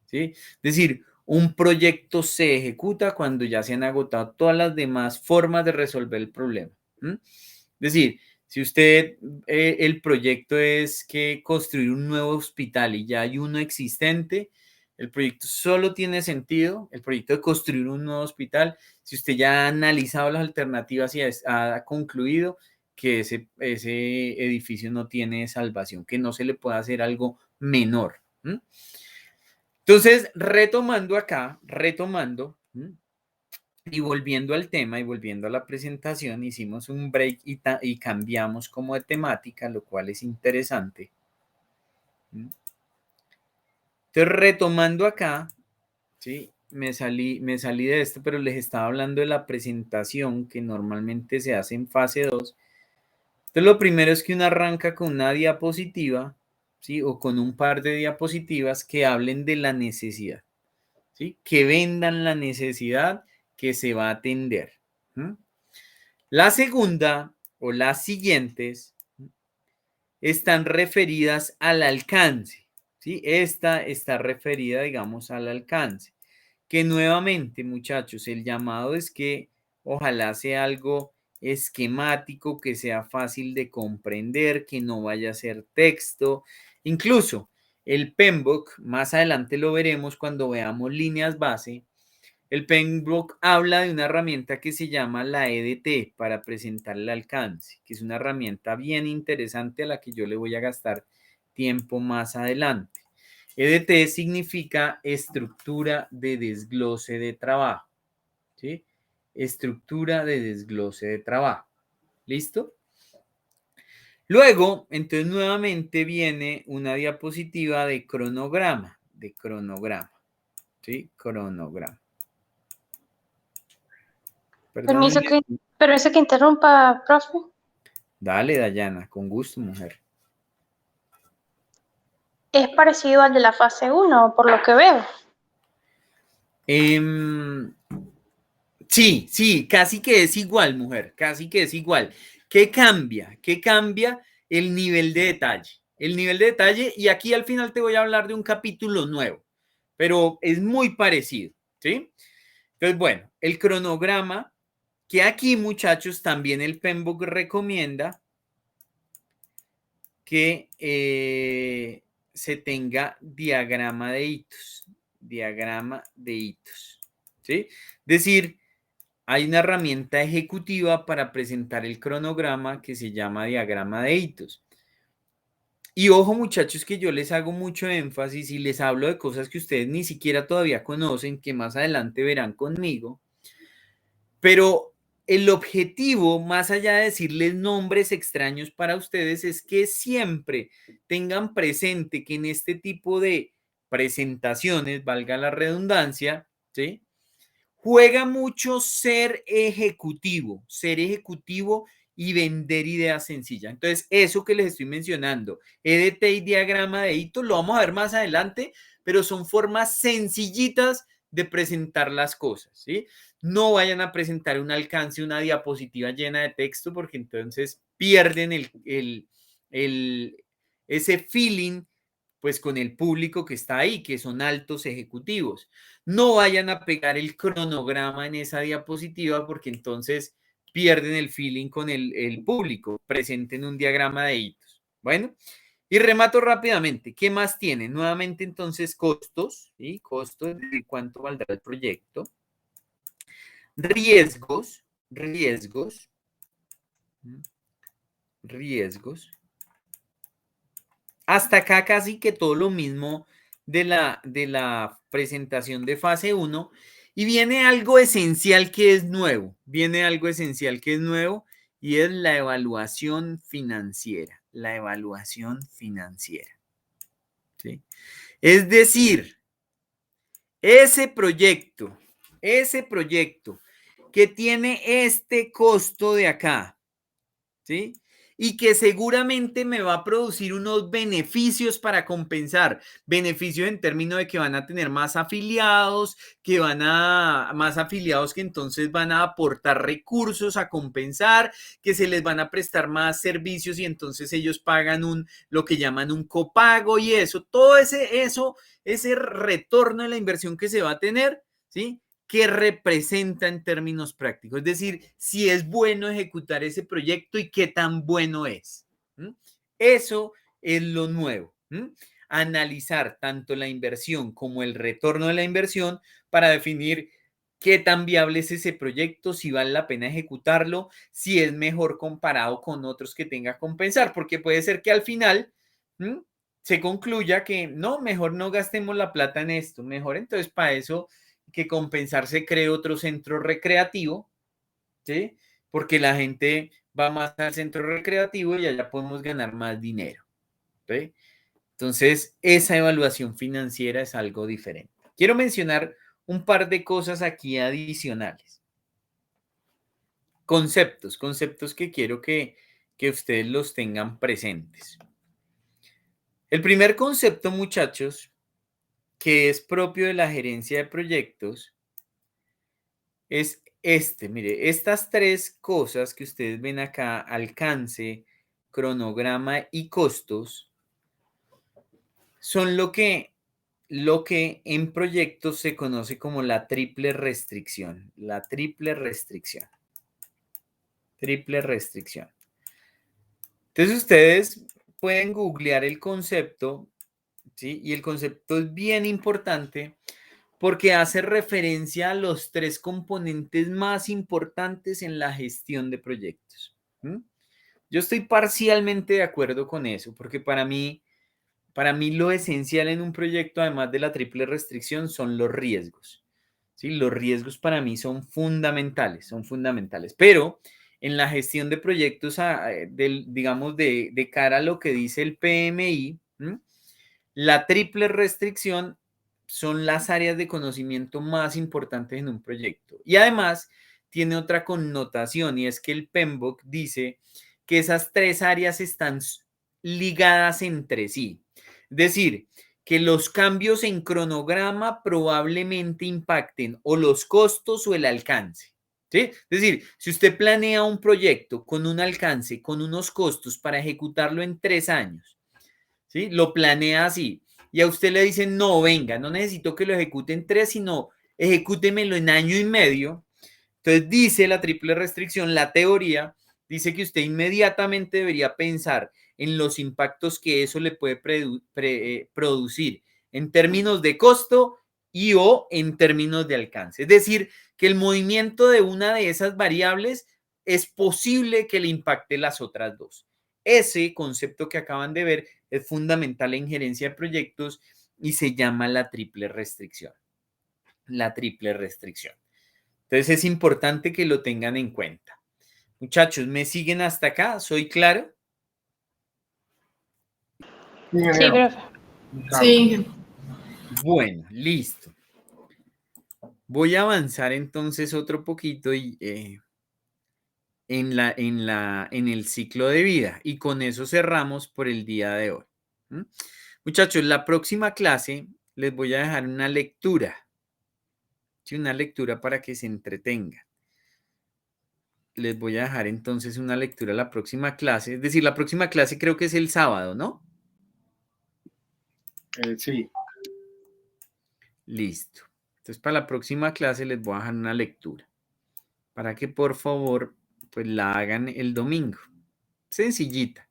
¿sí? Es decir, un proyecto se ejecuta cuando ya se han agotado todas las demás formas de resolver el problema. Es decir, si usted, el proyecto es que construir un nuevo hospital y ya hay uno existente, el proyecto solo tiene sentido, el proyecto de construir un nuevo hospital, si usted ya ha analizado las alternativas y ha concluido que ese edificio no tiene salvación, que no se le puede hacer algo menor. Entonces, retomando acá, y volviendo al tema y volviendo a la presentación, hicimos un break y cambiamos como de temática, lo cual es interesante. Entonces, retomando acá, ¿sí? Me salí de esto, pero les estaba hablando de la presentación que normalmente se hace en fase 2. Entonces, lo primero es que uno arranca con una diapositiva, ¿sí? O con un par de diapositivas que hablen de la necesidad, ¿sí? Que vendan la necesidad que se va a atender. La segunda o las siguientes están referidas al alcance, ¿sí? Esta está referida, digamos, al alcance. Que nuevamente, muchachos, el llamado es que ojalá sea algo esquemático, que sea fácil de comprender, que no vaya a ser texto. Incluso el PMBOK, más adelante lo veremos cuando veamos líneas base. El PMBOK habla de una herramienta que se llama la EDT para presentar el alcance, que es una herramienta bien interesante a la que yo le voy a gastar tiempo más adelante. EDT significa estructura de desglose de trabajo, ¿sí? Estructura de desglose de trabajo. ¿Listo? Luego, entonces nuevamente viene una diapositiva de cronograma, ¿sí? Cronograma. Permiso Perdónenme. permiso que interrumpa, profe. Dale, Dayana, con gusto, mujer. Es parecido al de la fase 1, por lo que veo. Sí, casi que es igual, mujer, casi que es igual. ¿Qué cambia? ¿Qué cambia? El nivel de detalle. El nivel de detalle, y aquí al final te voy a hablar de un capítulo nuevo, pero es muy parecido, ¿sí? Entonces, bueno, el cronograma, que aquí, muchachos, también el PMBOK recomienda que se tenga diagrama de hitos, ¿sí? Es decir, hay una herramienta ejecutiva para presentar el cronograma que se llama diagrama de hitos. Y ojo, muchachos, que yo les hago mucho énfasis y les hablo de cosas que ustedes ni siquiera todavía conocen, que más adelante verán conmigo. Pero el objetivo, más allá de decirles nombres extraños para ustedes, es que siempre tengan presente que en este tipo de presentaciones, valga la redundancia, ¿sí? Juega mucho ser ejecutivo y vender ideas sencillas. Entonces, eso que les estoy mencionando, EDT y diagrama de hitos, lo vamos a ver más adelante, pero son formas sencillitas de presentar las cosas, ¿sí? No vayan a presentar un alcance, una diapositiva llena de texto, porque entonces pierden ese feeling pues con el público que está ahí, que son altos ejecutivos. No vayan a pegar el cronograma en esa diapositiva porque entonces pierden el feeling con el público. Presenten un diagrama de hitos. Bueno, y remato rápidamente. ¿Qué más tiene? Nuevamente entonces costos, ¿sí? Costos de cuánto valdrá el proyecto. Riesgos. Hasta acá casi que todo lo mismo de la presentación de fase 1 y viene algo esencial que es nuevo, y es la evaluación financiera, ¿sí? Es decir, ese proyecto que tiene este costo de acá, ¿sí? Y que seguramente me va a producir unos beneficios para compensar, beneficios en términos de que van a tener más afiliados, más afiliados que entonces van a aportar recursos a compensar, que se les van a prestar más servicios y entonces ellos pagan lo que llaman un copago y eso, todo ese retorno de la inversión que se va a tener, ¿sí? ¿Qué representa en términos prácticos? Es decir, si es bueno ejecutar ese proyecto y qué tan bueno es. Eso es lo nuevo. Analizar tanto la inversión como el retorno de la inversión para definir qué tan viable es ese proyecto, si vale la pena ejecutarlo, si es mejor comparado con otros que tenga que compensar, porque puede ser que al final se concluya que no, mejor no gastemos la plata en esto, mejor entonces para eso que compensar se cree otro centro recreativo, ¿sí? Porque la gente va más al centro recreativo y allá podemos ganar más dinero, ¿sí? Entonces, esa evaluación financiera es algo diferente. Quiero mencionar un par de cosas aquí adicionales. Conceptos que quiero que ustedes los tengan presentes. El primer concepto, muchachos, que es propio de la gerencia de proyectos, es mire, estas tres cosas que ustedes ven acá, alcance, cronograma y costos, son lo que en proyectos se conoce como la triple restricción. Triple restricción. Entonces ustedes pueden googlear el concepto, ¿sí? Y el concepto es bien importante porque hace referencia a los tres componentes más importantes en la gestión de proyectos. Yo estoy parcialmente de acuerdo con eso, porque para mí lo esencial en un proyecto, además de la triple restricción, son los riesgos. ¿Sí? Los riesgos para mí son fundamentales. Pero en la gestión de proyectos, digamos, de cara a lo que dice el PMI, la triple restricción son las áreas de conocimiento más importantes en un proyecto. Y además tiene otra connotación y es que el PMBOK dice que esas tres áreas están ligadas entre sí. Es decir, que los cambios en cronograma probablemente impacten o los costos o el alcance. ¿Sí? Es decir, si usted planea un proyecto con un alcance, con unos costos para ejecutarlo en 3 años, ¿sí? Lo planea así. Y a usted le dicen, no, venga, no necesito que lo ejecute en 3, sino ejecútemelo en año y medio. Entonces dice la triple restricción, la teoría, dice que usted inmediatamente debería pensar en los impactos que eso le puede producir en términos de costo y o en términos de alcance. Es decir, que el movimiento de una de esas variables es posible que le impacte las otras dos. Ese concepto que acaban de ver es fundamental en gerencia de proyectos y se llama la triple restricción. Entonces es importante que lo tengan en cuenta. Muchachos, ¿me siguen hasta acá? ¿Soy claro? Sí, Sí, ingeniero. profe. Sí, Bueno, listo. Voy a avanzar entonces otro poquito y, en el ciclo de vida y con eso cerramos por el día de hoy. ¿Mm? Muchachos, la próxima clase les voy a dejar una lectura, ¿sí? Una lectura para que se entretengan. Les voy a dejar entonces una lectura la próxima clase, es decir, la próxima clase creo que es el sábado, ¿no? Sí. Listo. Entonces, para la próxima clase les voy a dejar una lectura para que por favor pues la hagan el domingo. Sencillita.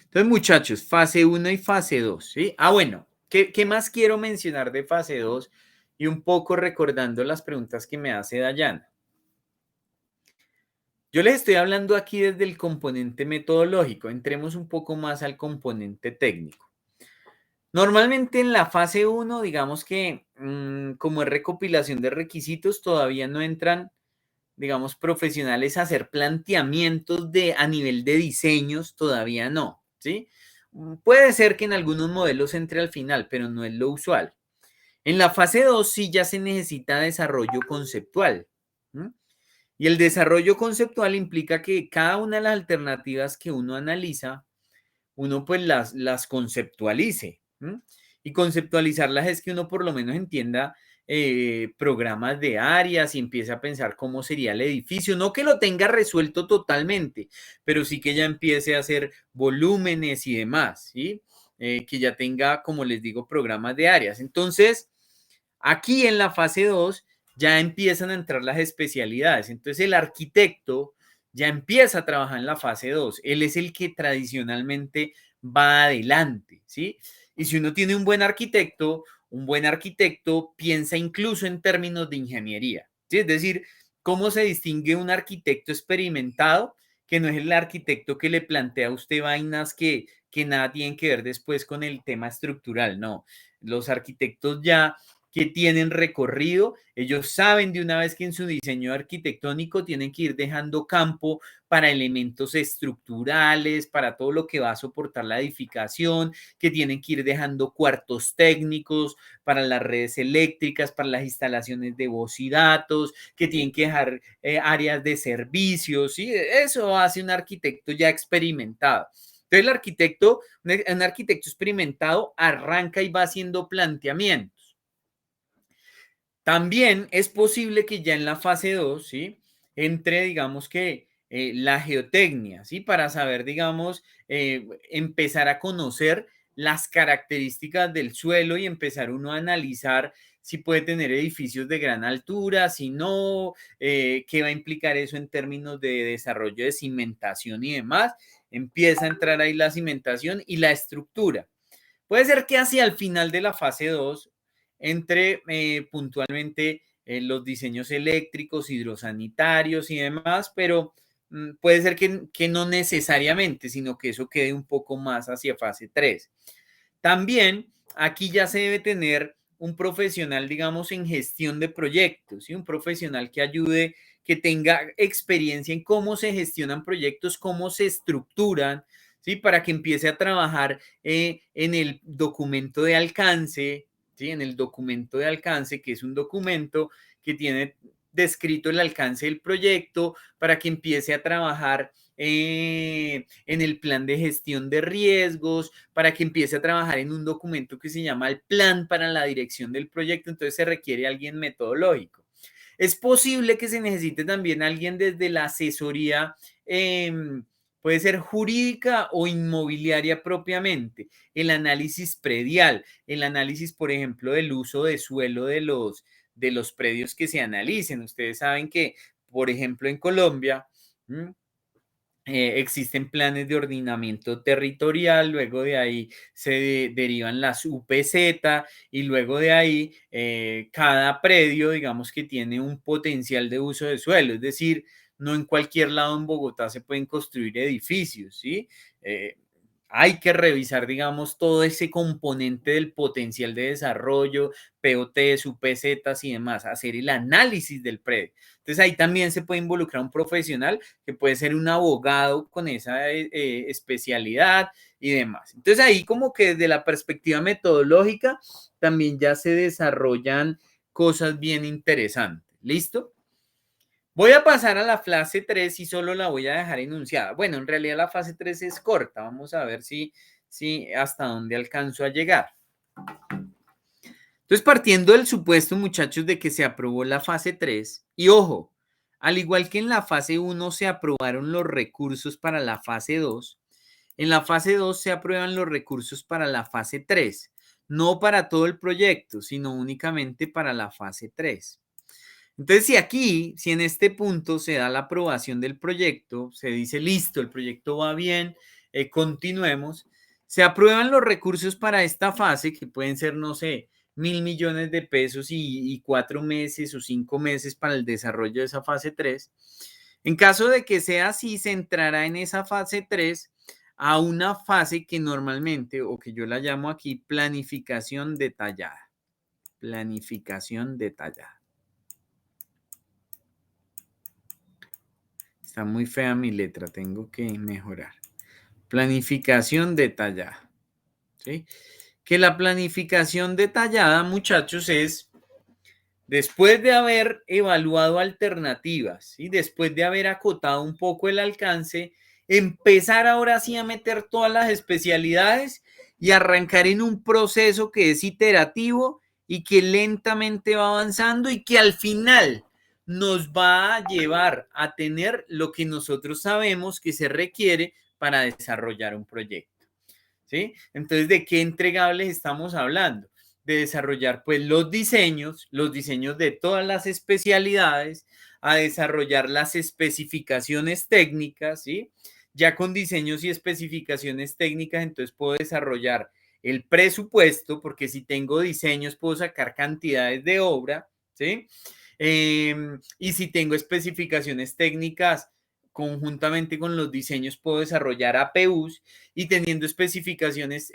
Entonces, muchachos, fase 1 y fase 2, ¿sí? Ah, bueno, ¿qué más quiero mencionar de fase 2? Y un poco recordando las preguntas que me hace Dayana. Yo les estoy hablando aquí desde el componente metodológico. Entremos un poco más al componente técnico. Normalmente en la fase 1, digamos que como es recopilación de requisitos, todavía no entran, digamos, profesionales a hacer planteamientos a nivel de diseños, todavía no, ¿sí? Puede ser que en algunos modelos entre al final, pero no es lo usual. En la fase 2 sí ya se necesita desarrollo conceptual. ¿Mm? Y el desarrollo conceptual implica que cada una de las alternativas que uno analiza, uno pues las conceptualice. ¿Mm? Y conceptualizarlas es que uno por lo menos entienda programas de áreas y empiece a pensar cómo sería el edificio. No que lo tenga resuelto totalmente, pero sí que ya empiece a hacer volúmenes y demás, ¿sí? Que ya tenga, como les digo, programas de áreas. Entonces, aquí en la fase 2 ya empiezan a entrar las especialidades. Entonces, el arquitecto ya empieza a trabajar en la fase 2. Él es el que tradicionalmente va adelante, ¿sí? Y si uno tiene un buen arquitecto piensa incluso en términos de ingeniería, ¿sí? Es decir, ¿cómo se distingue un arquitecto experimentado? Que no es el arquitecto que le plantea a usted vainas que nada tienen que ver después con el tema estructural, no. Los arquitectos ya que tienen recorrido, ellos saben de una vez que en su diseño arquitectónico tienen que ir dejando campo para elementos estructurales, para todo lo que va a soportar la edificación, que tienen que ir dejando cuartos técnicos para las redes eléctricas, para las instalaciones de voz y datos, que tienen que dejar áreas de servicios, ¿sí? Eso hace un arquitecto ya experimentado. Entonces un arquitecto experimentado arranca y va haciendo planteamientos. También es posible que ya en la fase 2, ¿sí? Entre, digamos que la geotecnia, ¿sí? Para saber, digamos, empezar a conocer las características del suelo y empezar uno a analizar si puede tener edificios de gran altura, si no, qué va a implicar eso en términos de desarrollo de cimentación y demás. Empieza a entrar ahí la cimentación y la estructura. Puede ser que hacia el final de la fase 2 entre puntualmente los diseños eléctricos, hidrosanitarios y demás, pero puede ser que no necesariamente, sino que eso quede un poco más hacia fase 3. También aquí ya se debe tener un profesional, digamos, en gestión de proyectos, ¿sí? Un profesional que ayude, que tenga experiencia en cómo se gestionan proyectos, cómo se estructuran, ¿sí? Para que empiece a trabajar en el documento de alcance, ¿sí? En el documento de alcance, que es un documento que tiene descrito el alcance del proyecto, para que empiece a trabajar en el plan de gestión de riesgos, para que empiece a trabajar en un documento que se llama el plan para la dirección del proyecto. Entonces se requiere alguien metodológico. Es posible que se necesite también alguien desde la asesoría, puede ser jurídica o inmobiliaria propiamente, el análisis predial, el análisis, por ejemplo, del uso de suelo de los predios que se analicen. Ustedes saben que, por ejemplo, en Colombia, existen planes de ordenamiento territorial, luego de ahí se derivan las UPZ y luego de ahí cada predio, digamos que tiene un potencial de uso de suelo, es decir, no en cualquier lado en Bogotá se pueden construir edificios, ¿sí? Hay que revisar, digamos, todo ese componente del potencial de desarrollo, POTs, UPZs y demás, hacer el análisis del predio. Entonces ahí también se puede involucrar un profesional que puede ser un abogado con esa especialidad y demás. Entonces ahí como que desde la perspectiva metodológica también ya se desarrollan cosas bien interesantes. ¿Listo? Voy a pasar a la fase 3 y solo la voy a dejar enunciada. Bueno, en realidad la fase 3 es corta. Vamos a ver si hasta dónde alcanzo a llegar. Entonces, partiendo del supuesto, muchachos, de que se aprobó la fase 3, y ojo, al igual que en la fase 1 se aprobaron los recursos para la fase 2, en la fase 2 se aprueban los recursos para la fase 3, no para todo el proyecto, sino únicamente para la fase 3. Entonces, si en este punto se da la aprobación del proyecto, se dice, listo, el proyecto va bien, continuemos, se aprueban los recursos para esta fase, que pueden ser, no sé, 1.000 millones de pesos y 4 meses o 5 meses para el desarrollo de esa fase 3. En caso de que sea así, se entrará en esa fase 3 a una fase que normalmente, o que yo la llamo aquí, planificación detallada. Planificación detallada. Está muy fea mi letra, tengo que mejorar. Planificación detallada. ¿Sí? Que la planificación detallada, muchachos, es después de haber evaluado alternativas y después de haber acotado un poco el alcance, empezar ahora sí a meter todas las especialidades y arrancar en un proceso que es iterativo y que lentamente va avanzando y que al final nos va a llevar a tener lo que nosotros sabemos que se requiere para desarrollar un proyecto. ¿Sí? Entonces, ¿de qué entregables estamos hablando? De desarrollar pues los diseños de todas las especialidades, a desarrollar las especificaciones técnicas, ¿sí? Ya con diseños y especificaciones técnicas, entonces puedo desarrollar el presupuesto, porque si tengo diseños puedo sacar cantidades de obra, ¿sí? Y si tengo especificaciones técnicas, conjuntamente con los diseños puedo desarrollar APUs y teniendo especificaciones,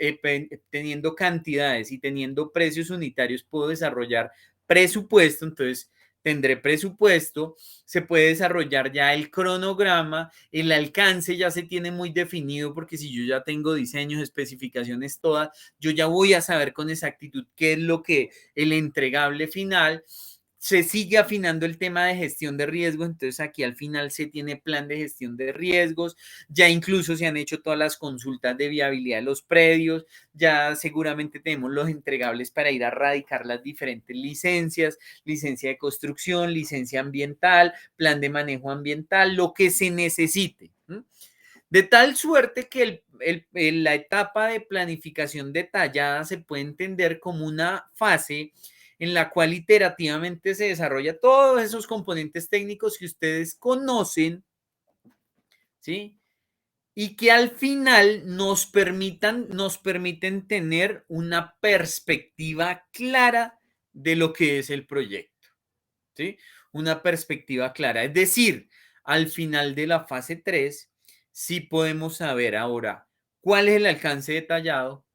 teniendo cantidades y teniendo precios unitarios puedo desarrollar presupuesto. Entonces tendré presupuesto, se puede desarrollar ya el cronograma, el alcance ya se tiene muy definido porque si yo ya tengo diseños, especificaciones todas, yo ya voy a saber con exactitud qué es lo que el entregable final. Se sigue afinando el tema de gestión de riesgos, entonces aquí al final se tiene plan de gestión de riesgos, ya incluso se han hecho todas las consultas de viabilidad de los predios, ya seguramente tenemos los entregables para ir a radicar las diferentes licencias, licencia de construcción, licencia ambiental, plan de manejo ambiental, lo que se necesite. De tal suerte que la etapa de planificación detallada se puede entender como una fase en la cual iterativamente se desarrolla todos esos componentes técnicos que ustedes conocen, ¿sí? Y que al final nos permiten tener una perspectiva clara de lo que es el proyecto, ¿sí? Una perspectiva clara. Es decir, al final de la fase 3, sí podemos saber ahora cuál es el alcance detallado,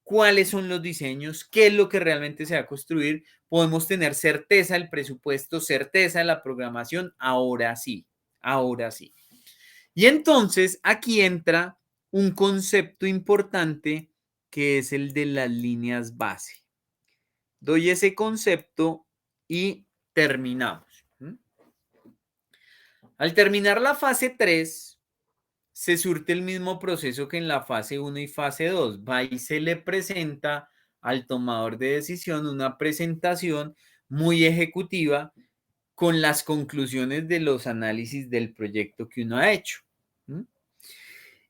cuáles son los diseños, qué es lo que realmente se va a construir. Podemos tener certeza del presupuesto, certeza de la programación. Ahora sí, ahora sí. Y entonces aquí entra un concepto importante que es el de las líneas base. Doy ese concepto y terminamos. Al terminar la fase 3, se surte el mismo proceso que en la fase 1 y fase 2. Va y se le presenta al tomador de decisión una presentación muy ejecutiva con las conclusiones de los análisis del proyecto que uno ha hecho.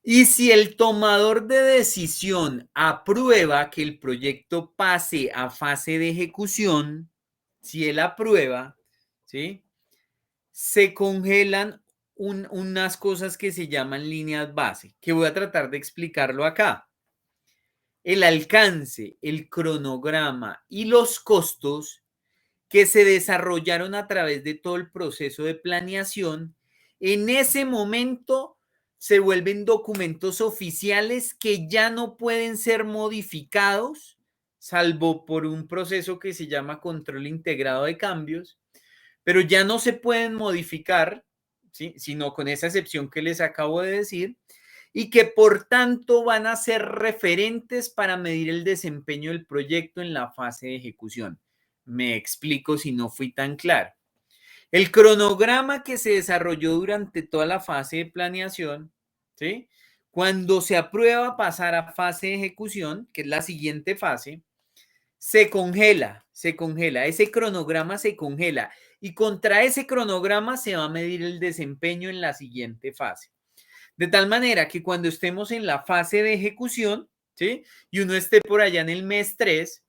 Y si el tomador de decisión aprueba que el proyecto pase a fase de ejecución, si él aprueba, ¿sí? Se congelan unas cosas que se llaman líneas base, que voy a tratar de explicarlo acá. El alcance, el cronograma y los costos que se desarrollaron a través de todo el proceso de planeación, en ese momento se vuelven documentos oficiales que ya no pueden ser modificados, salvo por un proceso que se llama control integrado de cambios, pero ya no se pueden modificar, ¿sí? Sino con esa excepción que les acabo de decir, y que por tanto van a ser referentes para medir el desempeño del proyecto en la fase de ejecución. Me explico si no fui tan claro. El cronograma que se desarrolló durante toda la fase de planeación, ¿sí? Cuando se aprueba pasar a fase de ejecución, que es la siguiente fase, se congela, ese cronograma se congela y contra ese cronograma se va a medir el desempeño en la siguiente fase. De tal manera que cuando estemos en la fase de ejecución, ¿sí? Y uno esté por allá en el mes 3,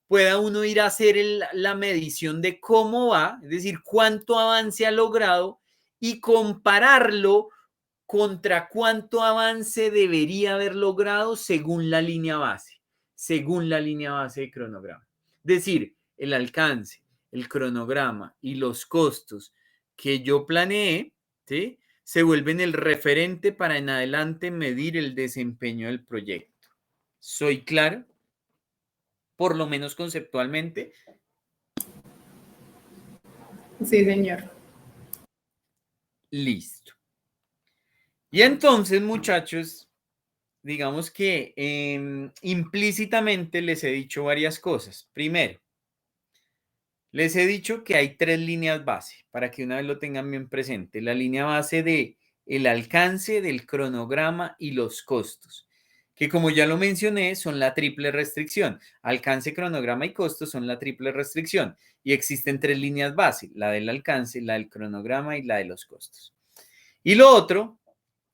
pueda uno ir a hacer la medición de cómo va, es decir, cuánto avance ha logrado y compararlo contra cuánto avance debería haber logrado según la línea base de cronograma. Es decir, el alcance, el cronograma y los costos que yo planeé, ¿sí? Se vuelven el referente para en adelante medir el desempeño del proyecto. ¿Soy claro? Por lo menos conceptualmente. Sí, señor. Listo. Y entonces, muchachos, digamos que implícitamente les he dicho varias cosas. Primero, les he dicho que hay 3 líneas base, para que una vez lo tengan bien presente. La línea base de el alcance, del cronograma y los costos, que como ya lo mencioné, son la triple restricción. Alcance, cronograma y costos son la triple restricción. Y existen 3 líneas base, la del alcance, la del cronograma y la de los costos. Y lo otro,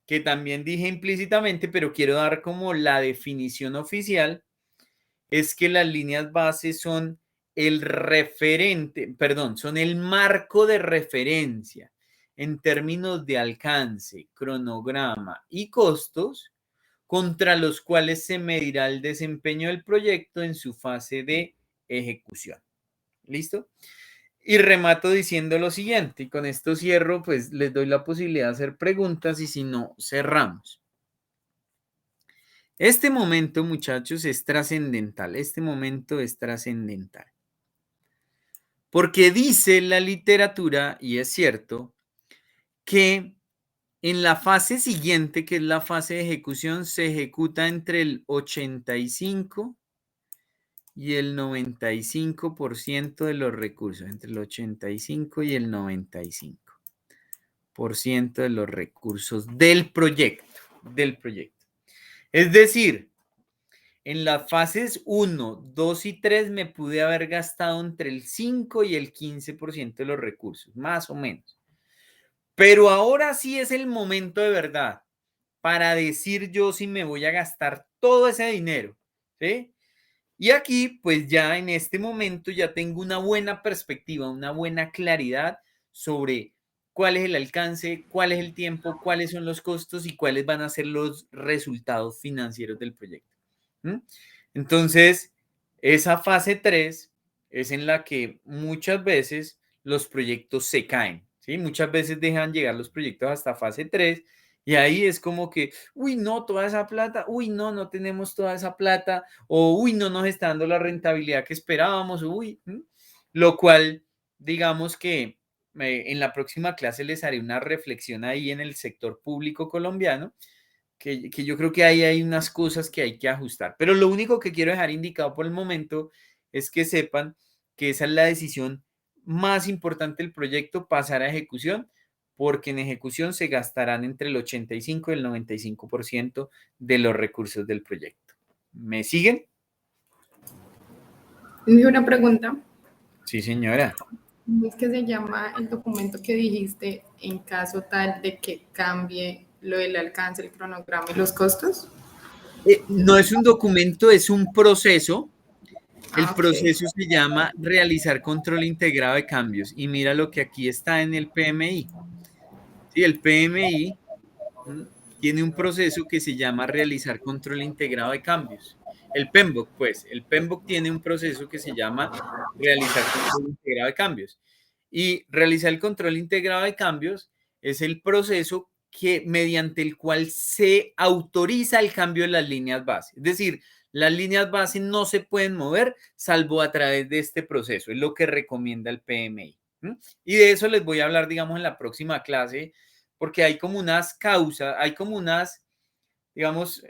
que también dije implícitamente, pero quiero dar como la definición oficial, es que las líneas base son el referente, perdón, son el marco de referencia en términos de alcance, cronograma y costos contra los cuales se medirá el desempeño del proyecto en su fase de ejecución. ¿Listo? Y remato diciendo lo siguiente, y con esto cierro, pues les doy la posibilidad de hacer preguntas y si no, cerramos. Este momento, muchachos, es trascendental. Este momento es trascendental. Porque dice la literatura, y es cierto, que en la fase siguiente, que es la fase de ejecución, se ejecuta entre el 85 y el 95% de los recursos, entre el 85 y el 95% de los recursos del proyecto, Es decir, en las fases 1, 2 y 3 me pude haber gastado entre el 5 y el 15% de los recursos, más o menos. Pero ahora sí es el momento de verdad para decir yo si me voy a gastar todo ese dinero, ¿sí? Y aquí, pues ya en este momento ya tengo una buena perspectiva, una buena claridad sobre cuál es el alcance, cuál es el tiempo, cuáles son los costos y cuáles van a ser los resultados financieros del proyecto. Entonces, esa fase 3 es en la que muchas veces los proyectos se caen, ¿sí? Muchas veces dejan llegar los proyectos hasta fase 3 y ahí es como que, uy, no, toda esa plata, uy, no, no tenemos toda esa plata, o uy, no nos está dando la rentabilidad que esperábamos, uy, lo cual, digamos que en la próxima clase les haré una reflexión ahí en el sector público colombiano, que yo creo que ahí hay unas cosas que hay que ajustar. Pero lo único que quiero dejar indicado por el momento es que sepan que esa es la decisión más importante del proyecto, pasar a ejecución, porque en ejecución se gastarán entre el 85 y el 95% de los recursos del proyecto. ¿Me siguen? Tengo una pregunta. Sí, señora. ¿Cómo es que se llama el documento que dijiste en caso tal de que cambie lo del alcance, el cronograma y los costos? No es un documento, es un proceso. El Ok. proceso se llama realizar control integrado de cambios. Y mira lo que aquí está en el PMI. Sí, el PMI tiene un proceso que se llama realizar control integrado de cambios. El PMBOK, pues, el PMBOK tiene un proceso que se llama realizar control integrado de cambios. Y realizar el control integrado de cambios es el proceso mediante el cual se autoriza el cambio de las líneas base. Es decir, las líneas base no se pueden mover salvo a través de este proceso. Es lo que recomienda el PMI. Y de eso les voy a hablar, digamos, en la próxima clase, porque hay como unas causas, hay como unas, digamos,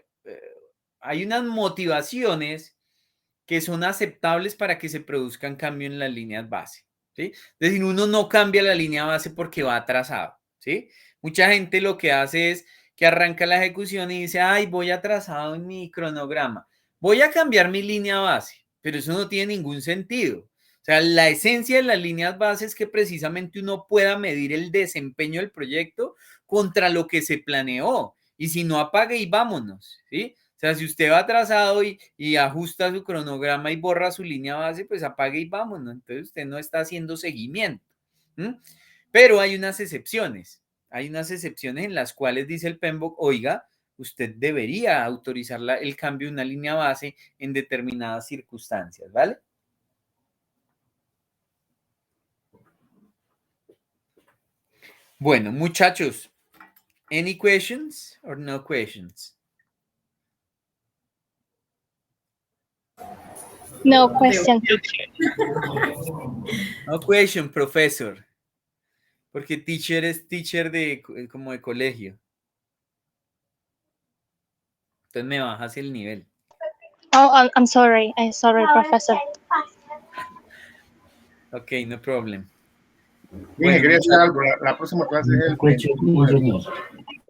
hay unas motivaciones que son aceptables para que se produzcan cambios en las líneas base, ¿sí? Es decir, uno no cambia la línea base porque va atrasado, ¿sí? Mucha gente lo que hace es que arranca la ejecución y dice, ay, voy atrasado en mi cronograma, voy a cambiar mi línea base, pero eso no tiene ningún sentido. O sea, la esencia de las líneas base es que precisamente uno pueda medir el desempeño del proyecto contra lo que se planeó. Y si no, apague y vámonos, ¿sí? O sea, si usted va atrasado y ajusta su cronograma y borra su línea base, pues apague y vámonos. Entonces usted no está haciendo seguimiento. Pero hay unas excepciones. Hay unas excepciones en las cuales dice el PMBOK, oiga, usted debería autorizar el cambio de una línea base en determinadas circunstancias, ¿vale? Bueno, muchachos, any questions or no questions? No question, teacher. No question, profesor. Porque teacher es teacher como de colegio. Entonces me bajas el nivel. Oh, I'm sorry. I'm sorry, professor. Ok, no problem. Dije, quería decir algo. La próxima clase es el 29.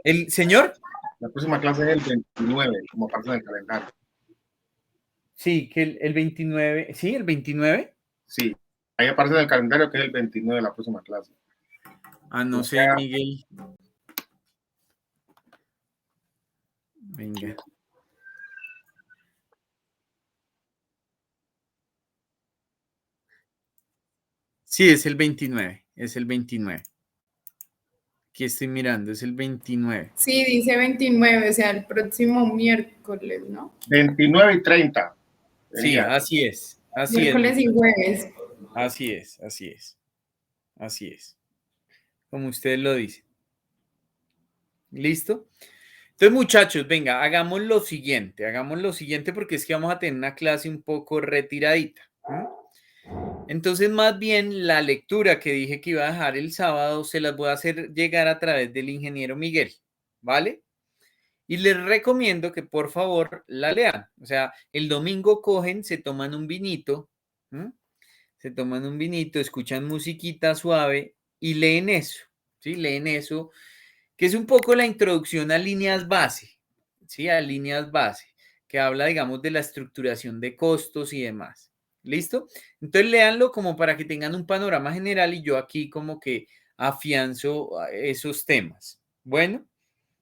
¿El señor? La próxima clase es el 29, como parte del calendario. Sí, que el 29. ¿Sí, el 29? Sí, ahí aparece en el calendario que es el 29 de la próxima clase. Ah, no sé, Miguel. Venga. Sí, es el 29. Es el 29. Aquí estoy mirando, es el 29. Sí, dice 29, o sea, el próximo miércoles, ¿no? 29 y 30. Sí, así es. Así miércoles es. y jueves. Así es, así es. Así es. Como usted lo dice. ¿Listo? Entonces, muchachos, venga, hagamos lo siguiente porque es que vamos a tener una clase un poco retiradita. Entonces, más bien, la lectura que dije que iba a dejar el sábado se las voy a hacer llegar a través del ingeniero Miguel, ¿vale? Y les recomiendo que por favor la lean. O sea, el domingo cogen, se toman un vinito, escuchan musiquita suave y leen eso, ¿sí? Leen eso, que es un poco la introducción a líneas base, ¿sí? A líneas base, que habla, digamos, de la estructuración de costos y demás. ¿Listo? Entonces, léanlo como para que tengan un panorama general y yo aquí como que afianzo esos temas. Bueno.